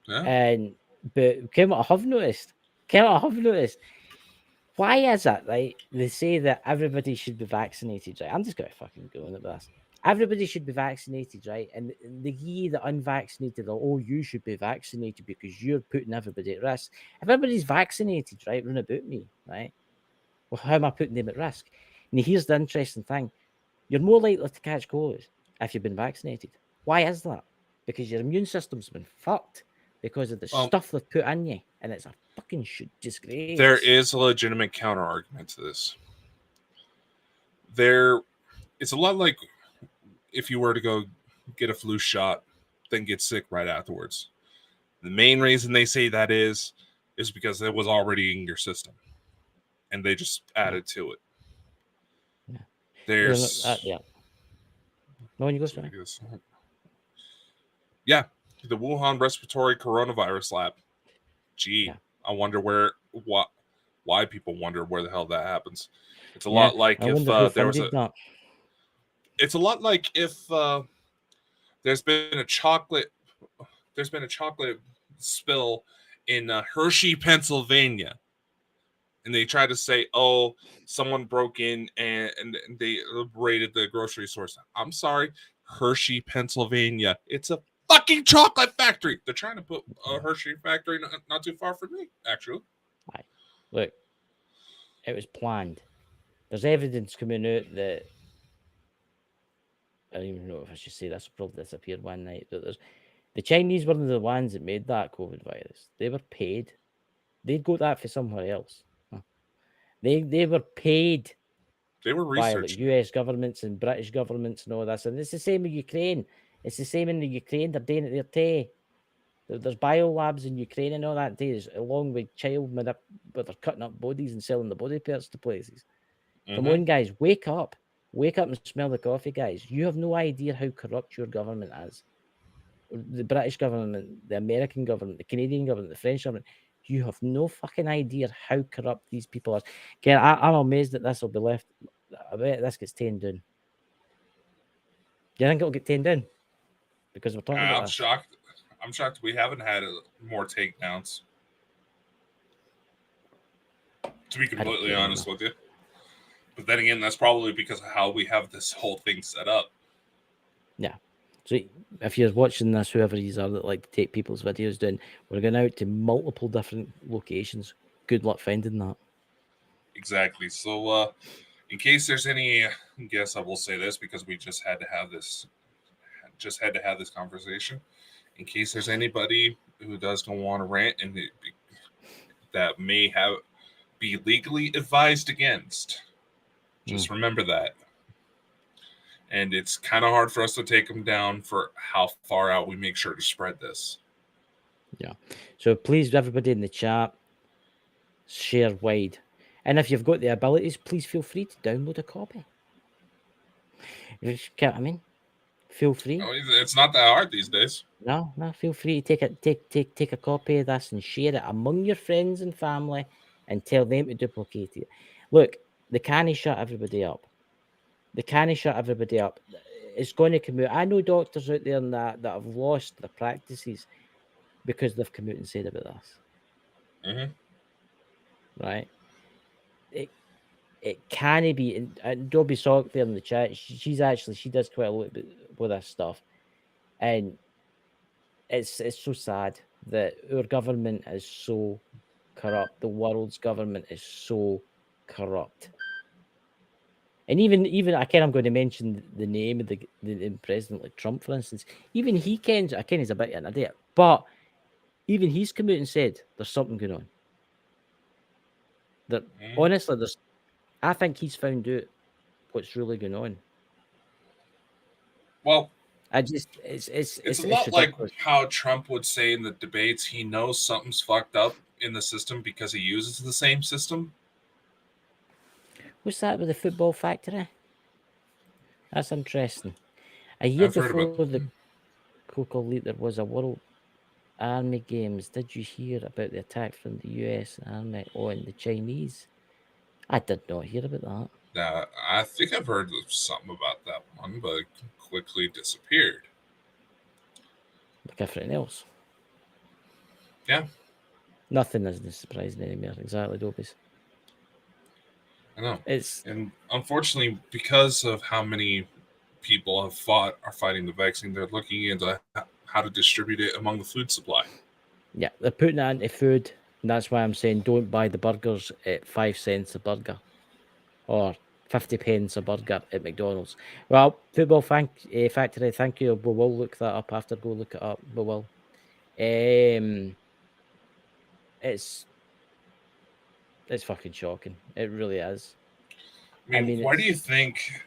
B: Yeah.
C: But what I have noticed, why is that, right? They say that everybody should be vaccinated, right? I'm just going to fucking go on at this. Everybody should be vaccinated, right? And the unvaccinated are, oh, you should be vaccinated because you're putting everybody at risk. If everybody's vaccinated, right, run about me, right? Well, how am I putting them at risk? And here's the interesting thing. You're more likely to catch COVID if you've been vaccinated. Why is that? Because your immune system's been fucked because of the stuff they've put in you, and it's a fucking disgrace.
B: There is a legitimate counter argument to this. It's a lot like if you were to go get a flu shot, then get sick right afterwards. The main reason they say that is because it was already in your system, and they just added to it.
C: Yeah.
B: There's
C: No, you go, sorry.
B: Yeah, the Wuhan respiratory coronavirus lab. Gee, yeah. I wonder why people wonder where the hell that happens. It's a lot like if there was a. It's a lot like if there's been a chocolate spill in Hershey, Pennsylvania, and they try to say, "Oh, someone broke in and they raided the grocery store." I'm sorry, Hershey, Pennsylvania. It's a fucking chocolate factory. They're trying to put a Hershey factory not too far from me, actually.
C: Right. Look, it was planned. There's evidence coming out that I don't even know if I should say this. Probably disappeared one night. But the Chinese were the ones that made that COVID virus. They were paid. They'd got that for somewhere else. They were paid.
B: They were researching
C: by US governments and British governments and all this. And it's the same with Ukraine. It's the same in the Ukraine. They're doing it there too. There's biolabs in Ukraine and all that too, along with where they're cutting up bodies and selling the body parts to places. Come on, guys, wake up. Wake up and smell the coffee, guys. You have no idea how corrupt your government is. The British government, the American government, the Canadian government, the French government. You have no fucking idea how corrupt these people are. Okay, I'm amazed that this will be left. I bet this gets taken down. Do you think it'll get taken down? Because we're talking about
B: I'm shocked. I'm shocked we haven't had more takedowns. To be completely honest with you. But then again, that's probably because of how we have this whole thing set up.
C: Yeah. So if you're watching this, whoever you are that like to take people's videos down, we're going out to multiple different locations. Good luck finding that.
B: Exactly. So in case there's any, I guess I will say this because we just had to have this conversation. In case there's anybody who does go on a rant and that may be legally advised against, just remember that. And it's kind of hard for us to take them down for how far out we make sure to spread this.
C: Yeah. So please, everybody in the chat, share wide. And if you've got the abilities, please feel free to download a copy. You know what I mean? Feel free.
B: No, it's not that hard these days.
C: No, feel free to take a copy of this and share it among your friends and family and tell them to duplicate it. Look, they can't shut everybody up. it's going to come out. I know doctors out there and that have lost their practices because they've come out and said about this. Right? It can't be. And Dobby Sock there in the chat, she does quite a lot with this stuff, and it's so sad that our government is so corrupt. The world's government is so corrupt. And even I'm going to mention the name of the president, like Trump, for instance. Even he I ken he's a bit of an idiot, but even he's come out and said there's something going on. That honestly, I think he's found out what's really going on.
B: Well,
C: it's
B: a lot
C: ridiculous.
B: like how Trump would say in the debates he knows something's fucked up in the system because he uses the same system.
C: What's that with the football factory? That's interesting. A year before the Coca League, there was a World Army Games. Did you hear about the attack from the US Army on the Chinese? I did not hear about that.
B: I think I've heard something about that one, but it quickly disappeared.
C: Like everything else.
B: Yeah.
C: Nothing isn't surprising anymore. Exactly, Dobies.
B: I know. And unfortunately, because of how many people are fighting the vaccine, they're looking into how to distribute it among the food supply.
C: Yeah, they're putting it into food, and that's why I'm saying don't buy the burgers at 5 cents a burger or 50 pence a burger at McDonald's. Well, Football Factory, thank you. We will look that up after. Go look it up. We will. It's fucking shocking. It really is.
B: I mean why do you think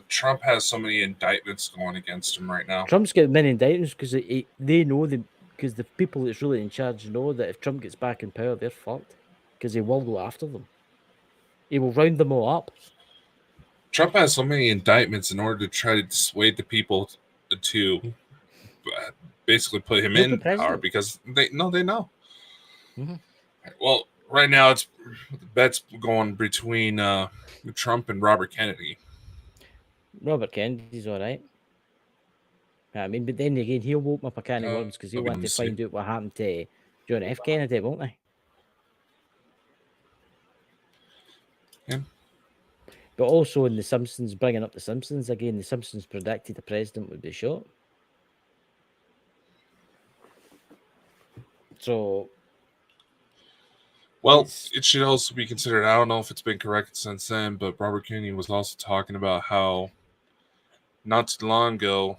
B: Trump has so many indictments going against him right now?
C: Trump's got many indictments because they know because the people that's really in charge know that if Trump gets back in power, they're fucked because he will go after them. He will round them all up.
B: Trump has so many indictments in order to try to dissuade the people to basically put him in power because they know.
C: Mm-hmm.
B: Well, right now the bet's going between Trump and Robert Kennedy.
C: Robert Kennedy's all right. I mean, but then again, he'll open up a can of worms because he'll want to find out what happened to John F. Kennedy, won't he?
B: Yeah.
C: But also in The Simpsons, bringing up The Simpsons again, The Simpsons predicted the president would be shot. So,
B: well, it should also be considered, I don't know if it's been corrected since then, but Robert Kennedy was also talking about how not too long ago,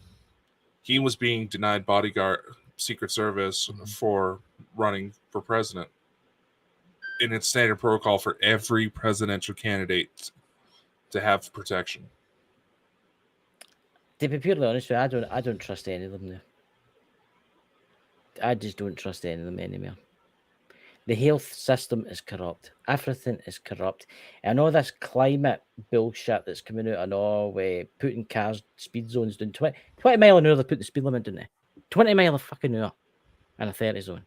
B: he was being denied bodyguard, Secret Service for running for president. And it's standard protocol for every presidential candidate to have protection.
C: To be purely honest with you, I don't trust any of them there. I just don't trust any of them anymore. The health system is corrupt. Everything is corrupt. And all this climate bullshit that's coming out and all putting cars speed zones down 20 mile an hour, they put the speed limit down there. 20 mile a fucking hour in a 30 zone.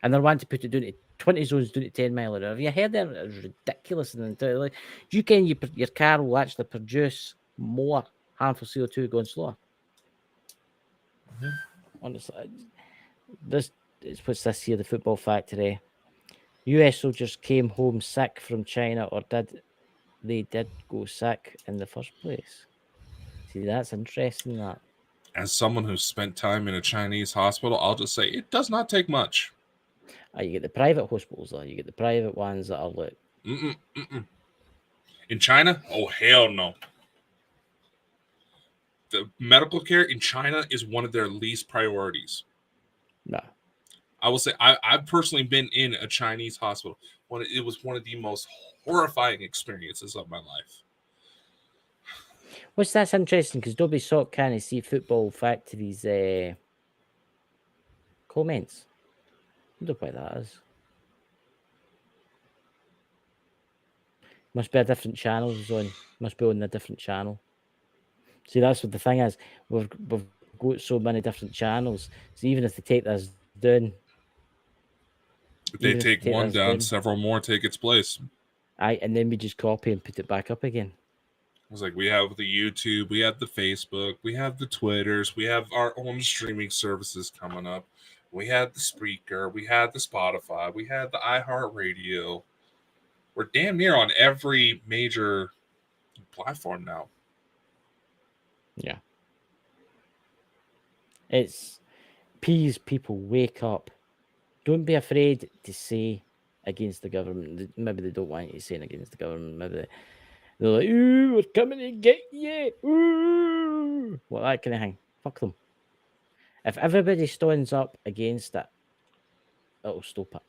C: And they're wanting to put it down to 20 zones down to 10 mile an hour. Have you heard that? It's ridiculous. And like, you can your car will actually produce more harmful CO2 going slower. Mm-hmm. Honestly, what's this here? The Football Factory. US soldiers came home sick from China, or did go sick in the first place? See, that's interesting. That
B: as someone who's spent time in a Chinese hospital, I'll just say it does not take much.
C: You get the private hospitals, though. You get the private ones that are like.
B: In China, oh hell no. The medical care in China is one of their least priorities.
C: No.
B: I will say I've personally been in a Chinese hospital. It was one of the most horrifying experiences of my life.
C: What's that's interesting because Dobby Sock can't see Football Factory's comments. I don't know why that is. Must be a different channel on. Must be on a different channel. See, that's what the thing is. We've got so many different channels. So even if they take this down,
B: if they take one down, several more take its place.
C: And then we just copy and put it back up again.
B: It's like we have the YouTube, we have the Facebook, we have the Twitters, we have our own streaming services coming up. We had the Spreaker, we had the Spotify, we had the iHeartRadio. We're damn near on every major platform now.
C: Yeah. It's please, people, wake up. Don't be afraid to say against the government. Maybe they don't want you saying against the government. Maybe they're like, ooh, we're coming to get you. Ooh. Well, that kind of thing. Fuck them. If everybody stands up against it, it'll stop it.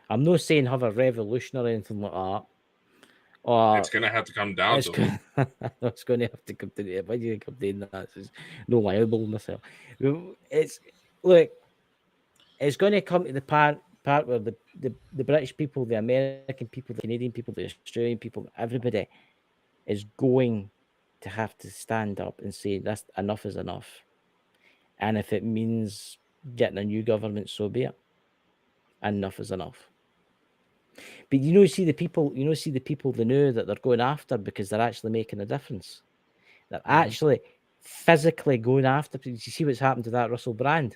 C: I'm not saying have a revolution or anything like that. Or
B: It's going to have to come down
C: it's
B: to
C: going, it's going to have to come to the. Why do you come doing that? It's no liable myself. It's look. It's going to come to the part where the British people, the American people, the Canadian people, the Australian people, everybody is going to have to stand up and say that's enough is enough. And if it means getting a new government, so be it. Enough is enough. But see the people, they know that they're going after because they're actually making a difference. They're actually physically going after. You see what's happened to that Russell Brand?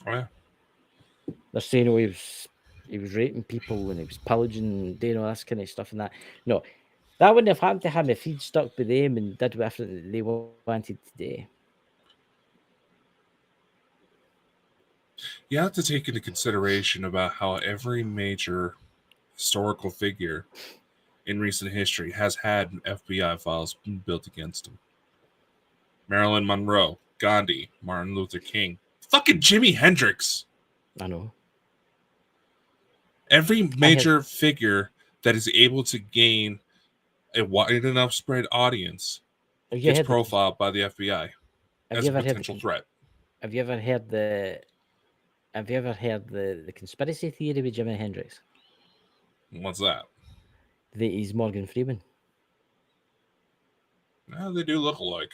B: Oh, yeah.
C: They're saying, oh, he was raping people and he was pillaging and doing all this kind of stuff and that. No, that wouldn't have happened to him if he'd stuck with them and did everything they wanted to do.
B: You have to take into consideration about how every major historical figure in recent history has had FBI files built against him. Marilyn Monroe, Gandhi, Martin Luther King, fucking Jimi Hendrix.
C: I know.
B: Every major figure that is able to gain a wide enough spread audience gets profiled by the FBI as a potential threat.
C: Have you ever heard the conspiracy theory with Jimi Hendrix?
B: What's that?
C: That he's Morgan Freeman.
B: They do look alike.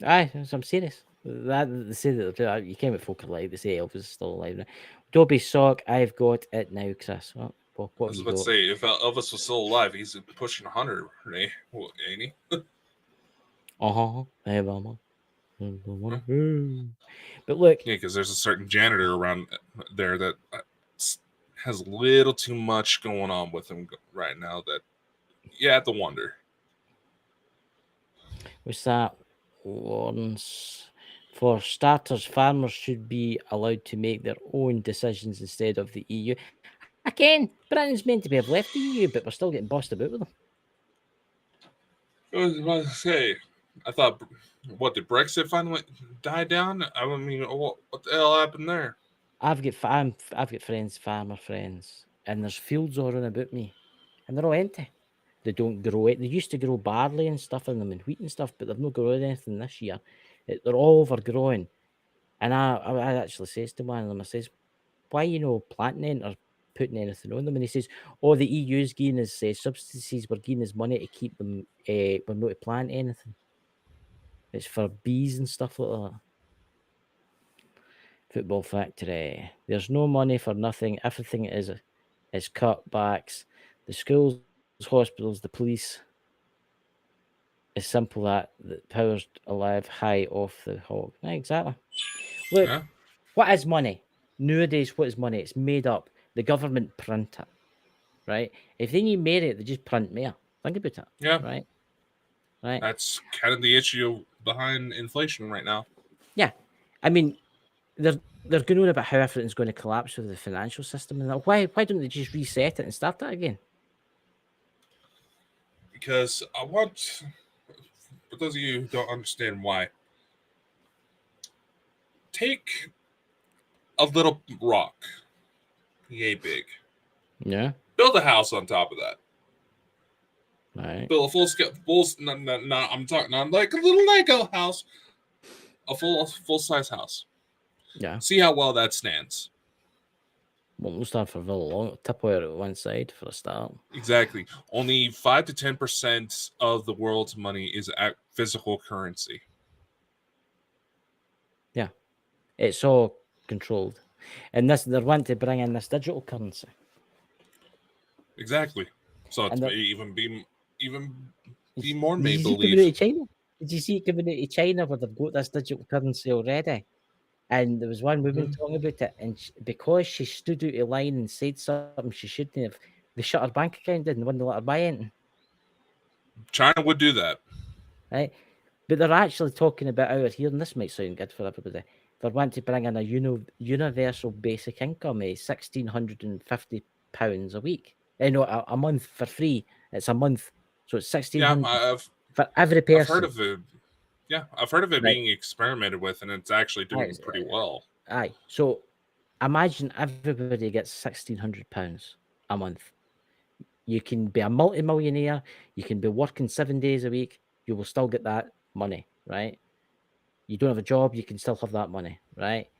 C: Aye, I'm serious. They say that you came at folk alive. They say Elvis is still alive now. Dobby Sock, I've got it now, Chris. What
B: I was about to say, if Elvis was still alive, he's pushing 100, ain't he?
C: Hey, mama. But look,
B: yeah, because there's a certain janitor around there that has a little too much going on with him right now. That you have to wonder.
C: What's that? Once, for starters, farmers should be allowed to make their own decisions instead of the EU. Again, Britain's meant to have left the EU, but we're still getting bossed about with them.
B: I was about to say, I thought, what, did Brexit finally die down? I mean, what the hell happened there?
C: I've got friends, farmer friends, and there's fields all around about me, and they're all empty. They don't grow it. They used to grow barley and stuff in them and wheat and stuff, but they've not grown anything this year. They're all overgrown. And I actually says to one of them, I says, why planting anything or putting anything on them? And he says, oh, the EU's giving us subsidies, we're giving us money to keep them, we're not to plant anything. It's for bees and stuff like that. Football factory. There's no money for nothing. Everything is cutbacks. The schools, hospitals, the police. It's simple that power's alive, high off the hog. Exactly. Look, what is money? Nowadays, what is money? It's made up. The government print it, right? If they need merit, they just print more. Think about it.
B: Yeah.
C: Right.
B: That's kind of the issue behind inflation right now.
C: Yeah. I mean, they're going on about how everything's going to collapse with the financial system and that. Why don't they just reset it and start that again?
B: Because I want, for those of you who don't understand why, take a little rock, yay big.
C: Yeah.
B: Build a house on top of that.
C: Right.
B: Build a full scale, I'm talking not like a little Lego house, a full size house.
C: Yeah.
B: See how well that stands.
C: Well, we'll stand for very long. Tip wire at one side for a start.
B: Exactly. Only 5 to 10% of the world's money is physical currency.
C: Yeah, it's all controlled, and they're wanting to bring in this digital currency.
B: Exactly. So it's even Be more
C: Did you see
B: make-believe.
C: coming out of China? Did you see it coming out of China where they've got this digital currency already? And there was one woman talking about it, and because she stood out of line and said something she shouldn't have, they shut her bank account down and wouldn't let her buy anything.
B: China would do that.
C: Right? But they're actually talking about out here, and this might sound good for everybody. They're wanting to bring in a universal basic income of £1,650 a week. No, a month for free. It's a month, so it's 1,600 for every person.
B: I've heard of it. Yeah, I've heard of it
C: Right.
B: being experimented with, and it's actually doing
C: Aye,
B: pretty well.
C: Aye. So imagine everybody gets £1,600 a month. You can be a multi-millionaire. You can be working 7 days a week. You will still get that money, right? You don't have a job, you can still have that money, right?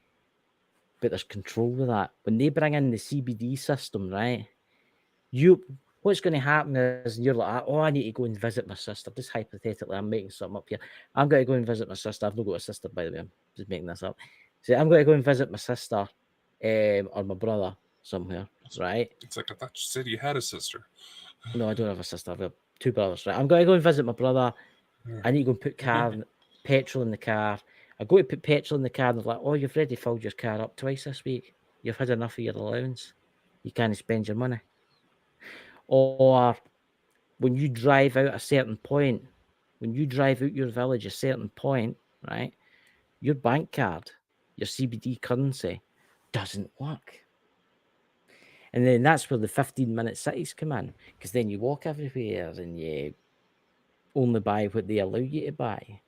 C: But there's control with that. When they bring in the CBD system, right? What's going to happen is you're like, oh, I need to go and visit my sister. Just hypothetically, I'm making something up here. I'm going to go and visit my sister. I've not got a sister, by the way. I'm just making this up. So I'm going to go and visit my sister or my brother somewhere, right?
B: It's like, I thought you said you had a sister.
C: No, I don't have a sister. I've got 2 brothers, right? I'm going to go and visit my brother. I need to go and put petrol in the car. I go to put petrol in the car, and they're like, oh, you've already filled your car up twice this week. You've had enough of your allowance. You can't spend your money. Or when you drive out a certain point, when you drive out your village a certain point, right, your bank card, your CBD currency doesn't work. And then that's where the 15-minute cities come in, because then you walk everywhere and you only buy what they allow you to buy.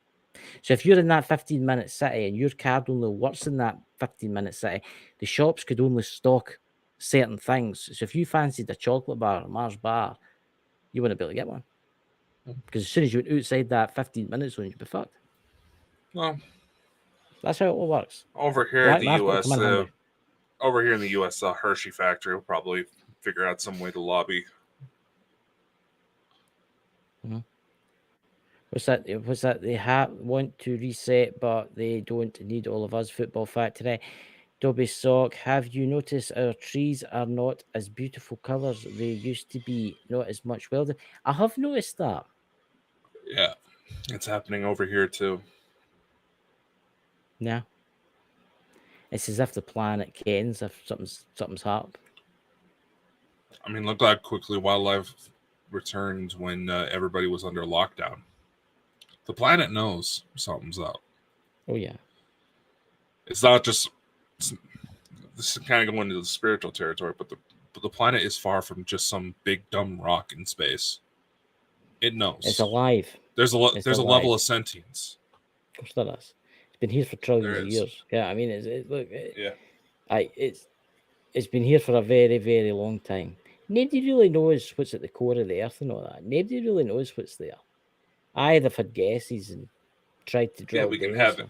C: So if you're in that 15-minute city and your card only works in that 15-minute city, the shops could only stock certain things. So if you fancied a chocolate bar, a Mars bar, you wouldn't be able to get one. Because as soon as you went outside that 15-minute zone, you'd be fucked.
B: Well,
C: that's how it all works.
B: Over here in the U.S., the Hershey factory will probably figure out some way to lobby.
C: Mm-hmm. What's that? They want to reset, but they don't need all of us. Football Factory. Dobby Sock, have you noticed our trees are not as beautiful colours they used to be? Not as much welding. I have noticed that.
B: Yeah, it's happening over here too.
C: Yeah. It's as if the planet kens if something's happened.
B: I mean, look how quickly wildlife returned when everybody was under lockdown. The planet knows something's up.
C: Oh, yeah.
B: It's not just... This is kind of going into the spiritual territory, but the planet is far from just some big, dumb rock in space. It knows.
C: It's alive.
B: There's a level of sentience.
C: Of course there is. It's been here for trillions of years. Yeah, I mean, it's been here for a very, very long time. Nobody really knows what's at the core of the earth and all that. Nobody really knows what's there. I've had guesses and tried to drill.
B: Yeah, we can have it.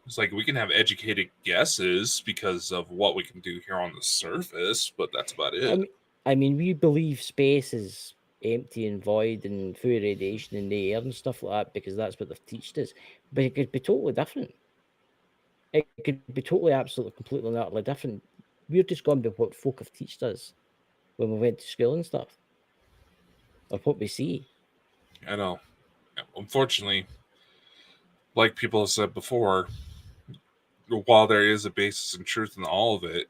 B: It's like we can have educated guesses because of what we can do here on the surface, but that's about it.
C: I mean, we believe space is empty and void and full of radiation in the air and stuff like that because that's what they've taught us. But it could be totally different. It could be totally, absolutely, completely, and utterly different. We're just going by what folk have taught us when we went to school and stuff, or what we see.
B: I know. Unfortunately, like people have said before, while there is a basis in truth in all of it,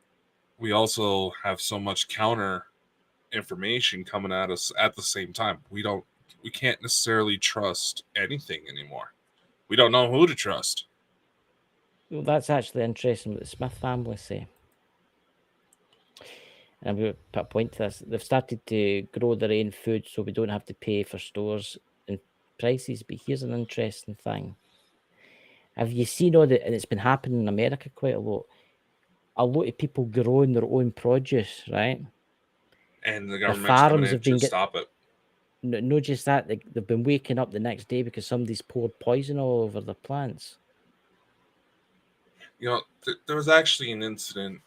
B: we also have so much counter information coming at us at the same time. We can't necessarily trust anything anymore. We don't know who to trust.
C: Well, that's actually interesting what the Smith family say. And I'm going to put a point to this. They've started to grow their own food so we don't have to pay for stores and prices. But here's an interesting thing. Have you seen all that? And it's been happening in America quite a lot. A lot of people growing their own produce, right?
B: And the government's coming in to stop it.
C: No, just that. They've been waking up the next day because somebody's poured poison all over their plants.
B: You know, there was actually an incident.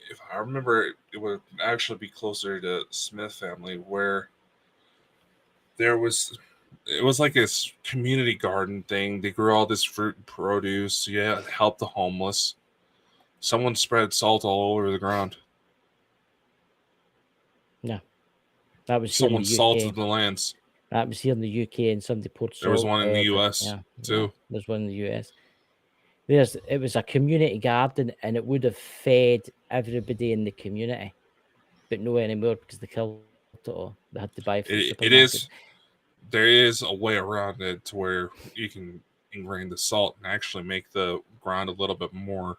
B: If I remember, it would actually be closer to Smith family, where it was like this community garden thing. They grew all this fruit and produce. Yeah, help the homeless. Someone spread salt all over the ground.
C: No, that was
B: someone salted the lands.
C: That was here in the UK, and somebody poured salt.
B: There was one in the US too.
C: There's one in the US. It was a community garden, and it would have fed everybody in the community, but no anymore because they killed it all. They had to buy from the supermarket.
B: There is a way around it to where you can ingrain the salt and actually make the ground a little bit more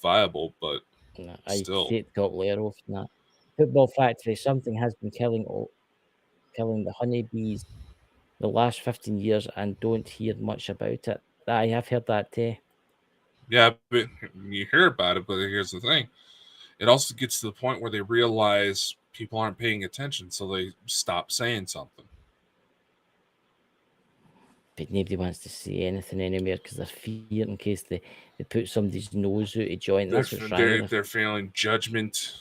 B: viable, but
C: I
B: still.
C: take the top layer off that. Football factory, something has been killing the honeybees the last 15 years and don't hear much about it. I have heard that too.
B: Yeah, but you hear about it, but here's the thing. It also gets to the point where they realize people aren't paying attention, so they stop saying something.
C: But nobody wants to say anything anymore because they're feared in case they put somebody's nose out a joint. That's what's wrong.
B: They're feeling judgment.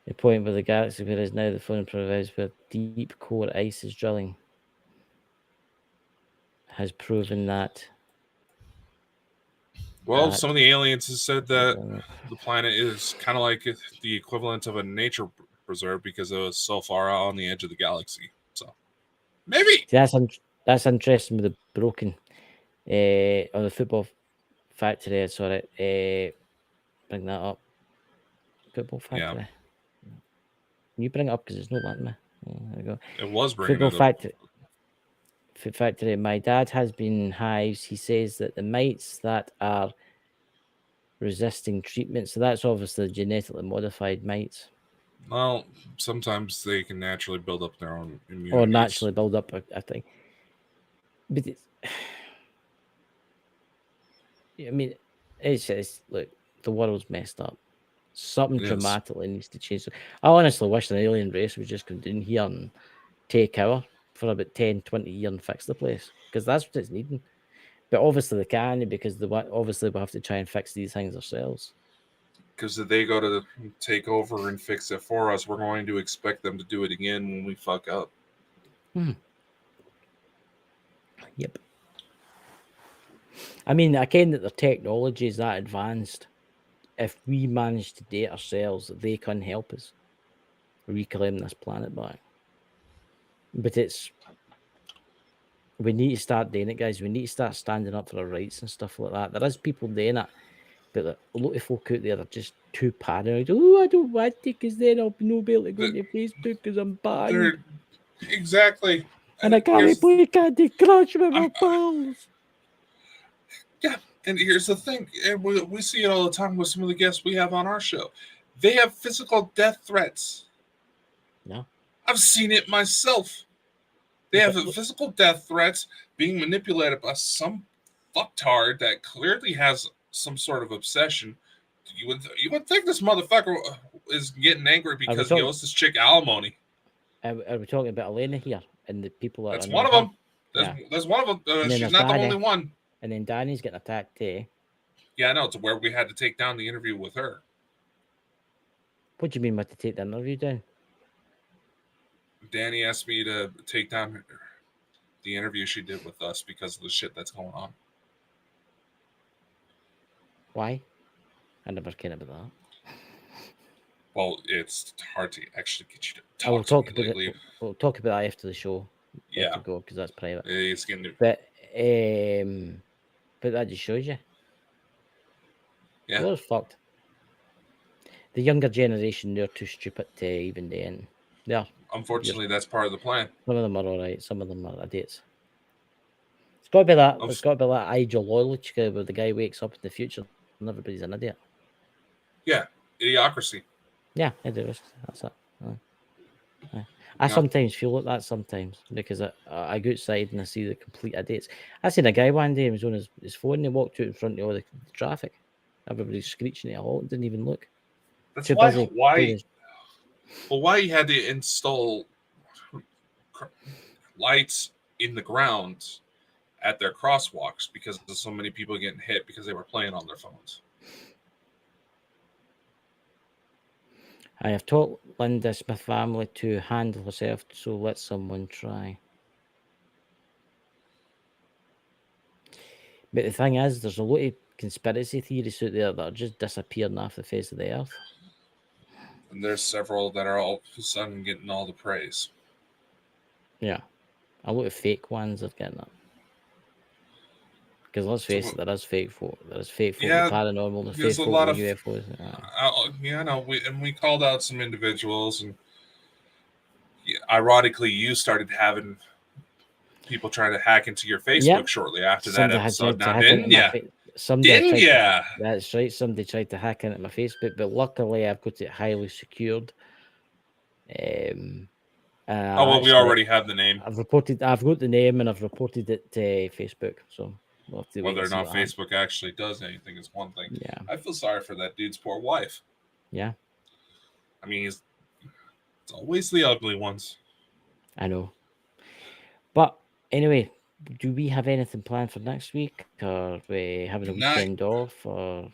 C: The point where the galaxy where is now the phone provides where deep core ice is drilling has proven that.
B: Well, some of the aliens have said that the planet is kind of like the equivalent of a nature preserve because it was so far out on the edge of the galaxy. So maybe
C: that's interesting with the broken on the football factory. Sorry, bring that up. Football factory. Yeah. Can you bring it up because it's not letting me? There we go.
B: It was bringing
C: football factory. My dad has been in hives. He says that the mites that are resisting treatment, so that's obviously genetically modified mites.
B: Well, sometimes they can naturally build up their own immunity.
C: Or naturally build up a thing. But I mean, it's look, the world's messed up. Something dramatically needs to change. I honestly wish an alien race would just come down here and take over for about 10, 20 years and fix the place, because that's what it's needing. But obviously they can, because obviously we have to try and fix these things ourselves.
B: Because if they go to take over and fix it for us, we're going to expect them to do it again when we fuck up.
C: Yep. I mean, again, that their technology is that advanced. If we manage to do it ourselves, they can help us reclaim this planet back. But we need to start doing it, guys. We need to start standing up for our rights and stuff like that. There is people doing it, but a lot of folk out there are just too paranoid. Oh, I don't want to, because then I'll not be able to go to Facebook because I'm banned.
B: Exactly.
C: And I can't play Candy Crush with my pals.
B: Yeah, and here's the thing. And we see it all the time with some of the guests we have on our show. They have physical death threats.
C: Yeah.
B: I've seen it myself. They have physical death threats being manipulated by some fucktard that clearly has some sort of obsession. You would think this motherfucker is getting angry because he owes this chick alimony.
C: Are we talking about Elena here and the people that
B: That's one of them. There's one of them. She's not the only one.
C: And then Danny's getting attacked too.
B: Yeah, I know. It's where we had to take down the interview with her.
C: What do you mean by to take the interview down?
B: Danny asked me to take down the interview she did with us because of the shit that's going on.
C: Why? I never cared about that.
B: Well, it's hard to actually get you to talk to me lately.
C: We'll talk about that after the show.
B: Yeah.
C: To go, because that's private.
B: It's getting...
C: But that just shows you.
B: Yeah.
C: The world's fucked. The younger generation, they're too stupid to even do anything. Yeah.
B: Unfortunately, that's part of the plan.
C: Some of them are all right. Some of them are idiots. It's got to be that. It's got to be that ideology where the guy wakes up in the future and everybody's an idiot.
B: Yeah, idiocracy.
C: Yeah, it is. That's it. I sometimes feel like that sometimes, because I go outside and I see the complete idiots. I seen a guy one day, he was on his phone and he walked out in front of all the traffic. Everybody's screeching at a halt and didn't even look.
B: That's why he had to install lights in the ground at their crosswalks, because there's so many people getting hit because they were playing on their phones.
C: I have taught Linda Smith family to handle herself, so let someone try. But the thing is, there's a lot of conspiracy theories out there that are just disappearing off the face of the earth.
B: And there's several that are all of a sudden getting all the praise.
C: Yeah. A lot of fake ones are getting it. Because let's face it, there is fake folk. There's fake folk
B: Yeah,
C: with paranormal, there's
B: there's
C: fake
B: a
C: folk
B: lot
C: with
B: of
C: UFOs.
B: yeah, no, we called out some individuals, and ironically, you started having people trying to hack into your Facebook
C: Yep.
B: shortly after
C: Somebody
B: that
C: had
B: episode.
C: tried to
B: Now,
C: hack
B: didn't
C: into my
B: ya?
C: somebody had
B: Didn't
C: tried to,
B: ya?
C: that's right. Somebody tried to hack into my Facebook, but luckily I've got it highly secured.
B: Oh well, we already have the name.
C: I've got the name and I've reported it to Facebook. So we'll have to wait
B: Whether or
C: and see
B: not
C: what happens.
B: Facebook actually does anything is one thing.
C: Yeah.
B: I feel sorry for that dude's poor wife.
C: Yeah.
B: I mean, it's always the ugly ones.
C: I know. But anyway, do we have anything planned for next week? Or we having a weekend off? Or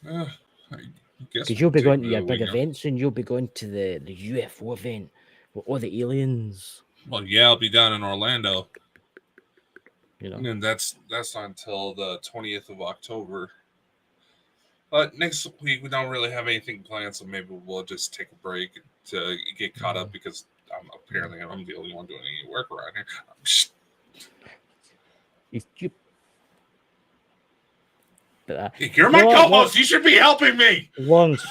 C: because you'll be going to your big event soon. You'll be going to the UFO event with all the aliens.
B: Well, yeah, I'll be down in Orlando.
C: You know,
B: and that's not until the 20th of October. But next week we don't really have anything planned, so maybe we'll just take a break to get caught up because apparently I'm the only one doing any work around here. You're my co-host. You should be helping me.
C: Lawrence,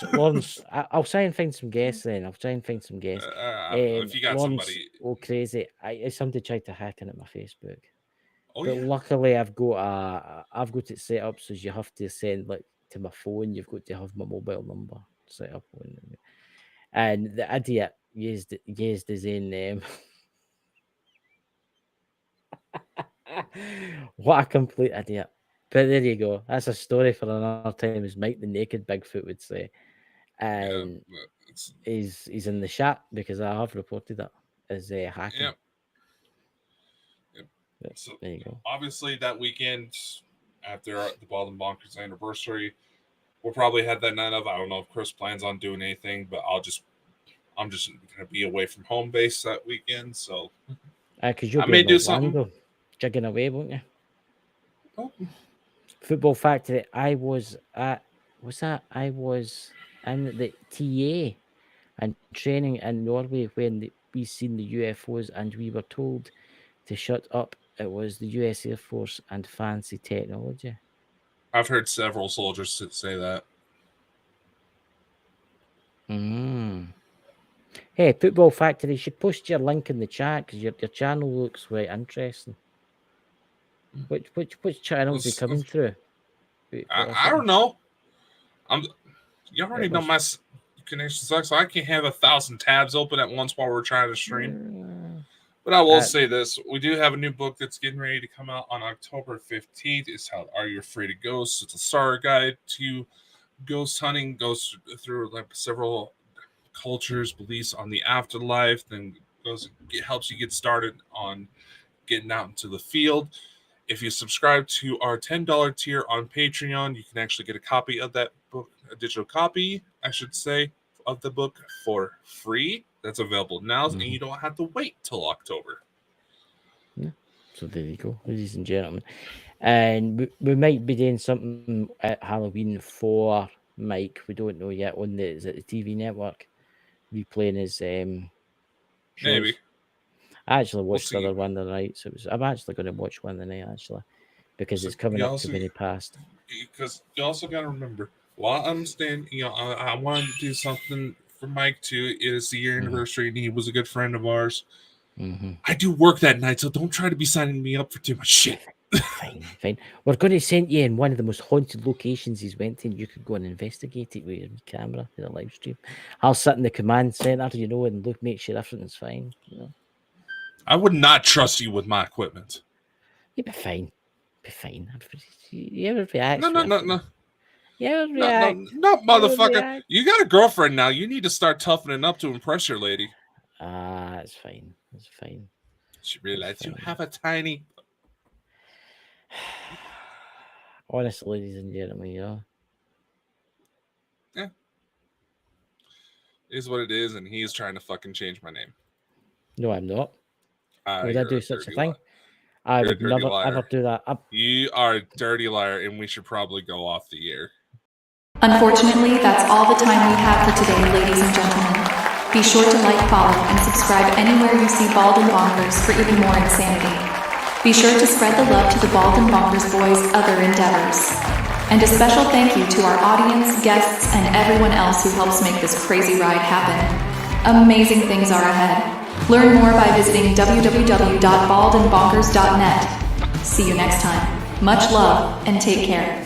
C: I'll try and find some guests then. I'll try and find some guests.
B: If you got
C: Lawrence,
B: somebody,
C: crazy! Somebody tried to hack in at my Facebook.
B: Oh,
C: but
B: yeah.
C: Luckily, I've got it set up so you have to send to my phone. You've got to have my mobile number set up on, and the idiot used his own name. What a complete idiot! But there you go. That's a story for another time, as Mike the Naked Bigfoot would say. And he's in the chat because I have reported it as hacking.
B: Yep.
C: So there you go.
B: Obviously, that weekend after the Bald and Bonkers anniversary, we'll probably have that night of. I don't know if Chris plans on doing anything, but I'm just gonna be away from home base that weekend, so
C: because you'll be do something, jigging away, won't you?
B: Oh.
C: Football Factory. I was in the TA and training in Norway when we seen the UFOs, and we were told to shut up. It was the US Air Force and fancy technology.
B: I've heard several soldiers say that.
C: Hey, Football Factory, you should post your link in the chat because your channel looks quite interesting. Which channels are coming through?
B: I don't know. You already know my connection sucks, so I can't have 1,000 tabs open at once while we're trying to stream. But I will say this: we do have a new book that's getting ready to come out on October 15th. It's called "Are You Afraid of Ghosts?" It's a starter guide to ghost hunting. Goes through several cultures, beliefs on the afterlife. Then helps you get started on getting out into the field. If you subscribe to our $10 tier on Patreon, you can actually get a copy of that book, a digital copy, I should say, of the book for free. That's available now, and you don't have to wait till October.
C: Yeah. So there you go, ladies and gentlemen. And we might be doing something at Halloween for Mike. We don't know yet. On the TV network, replaying his shows.
B: Maybe.
C: I actually watched the other one the night, so I'm actually going to watch one the night actually, because it's coming up to many past.
B: Because you also got to remember, while I'm staying, I wanted to do something for Mike too. It is the year anniversary, and he was a good friend of ours. I do work that night, so don't try to be signing me up for too much shit.
C: Fine. We're going to send you in one of the most haunted locations he's went to, and you could go and investigate it with your camera in a live stream. I'll sit in the command center, and make sure everything's fine.
B: I would not trust you with my equipment.
C: You'd be fine. You ever react?
B: No.
C: You ever react?
B: No, motherfucker. You got a girlfriend now. You need to start toughening up to impress your lady.
C: It's fine. It's fine.
B: She realized you have a tiny.
C: Honestly, ladies and gentlemen,
B: Yeah. It is what it is, and he is trying to fucking change my name.
C: No, I'm not. Would I do such a thing? I would never ever do that.
B: You are a dirty liar, and we should probably go off the air.
A: Unfortunately, that's all the time we have for today, ladies and gentlemen. Be sure to like, follow, and subscribe anywhere you see Bald and Bonkers for even more insanity. Be sure to spread the love to the Bald and Bonkers Boys' other endeavors. And a special thank you to our audience, guests, and everyone else who helps make this crazy ride happen. Amazing things are ahead. Learn more by visiting www.baldandbonkers.net. See you next time. Much love and take care.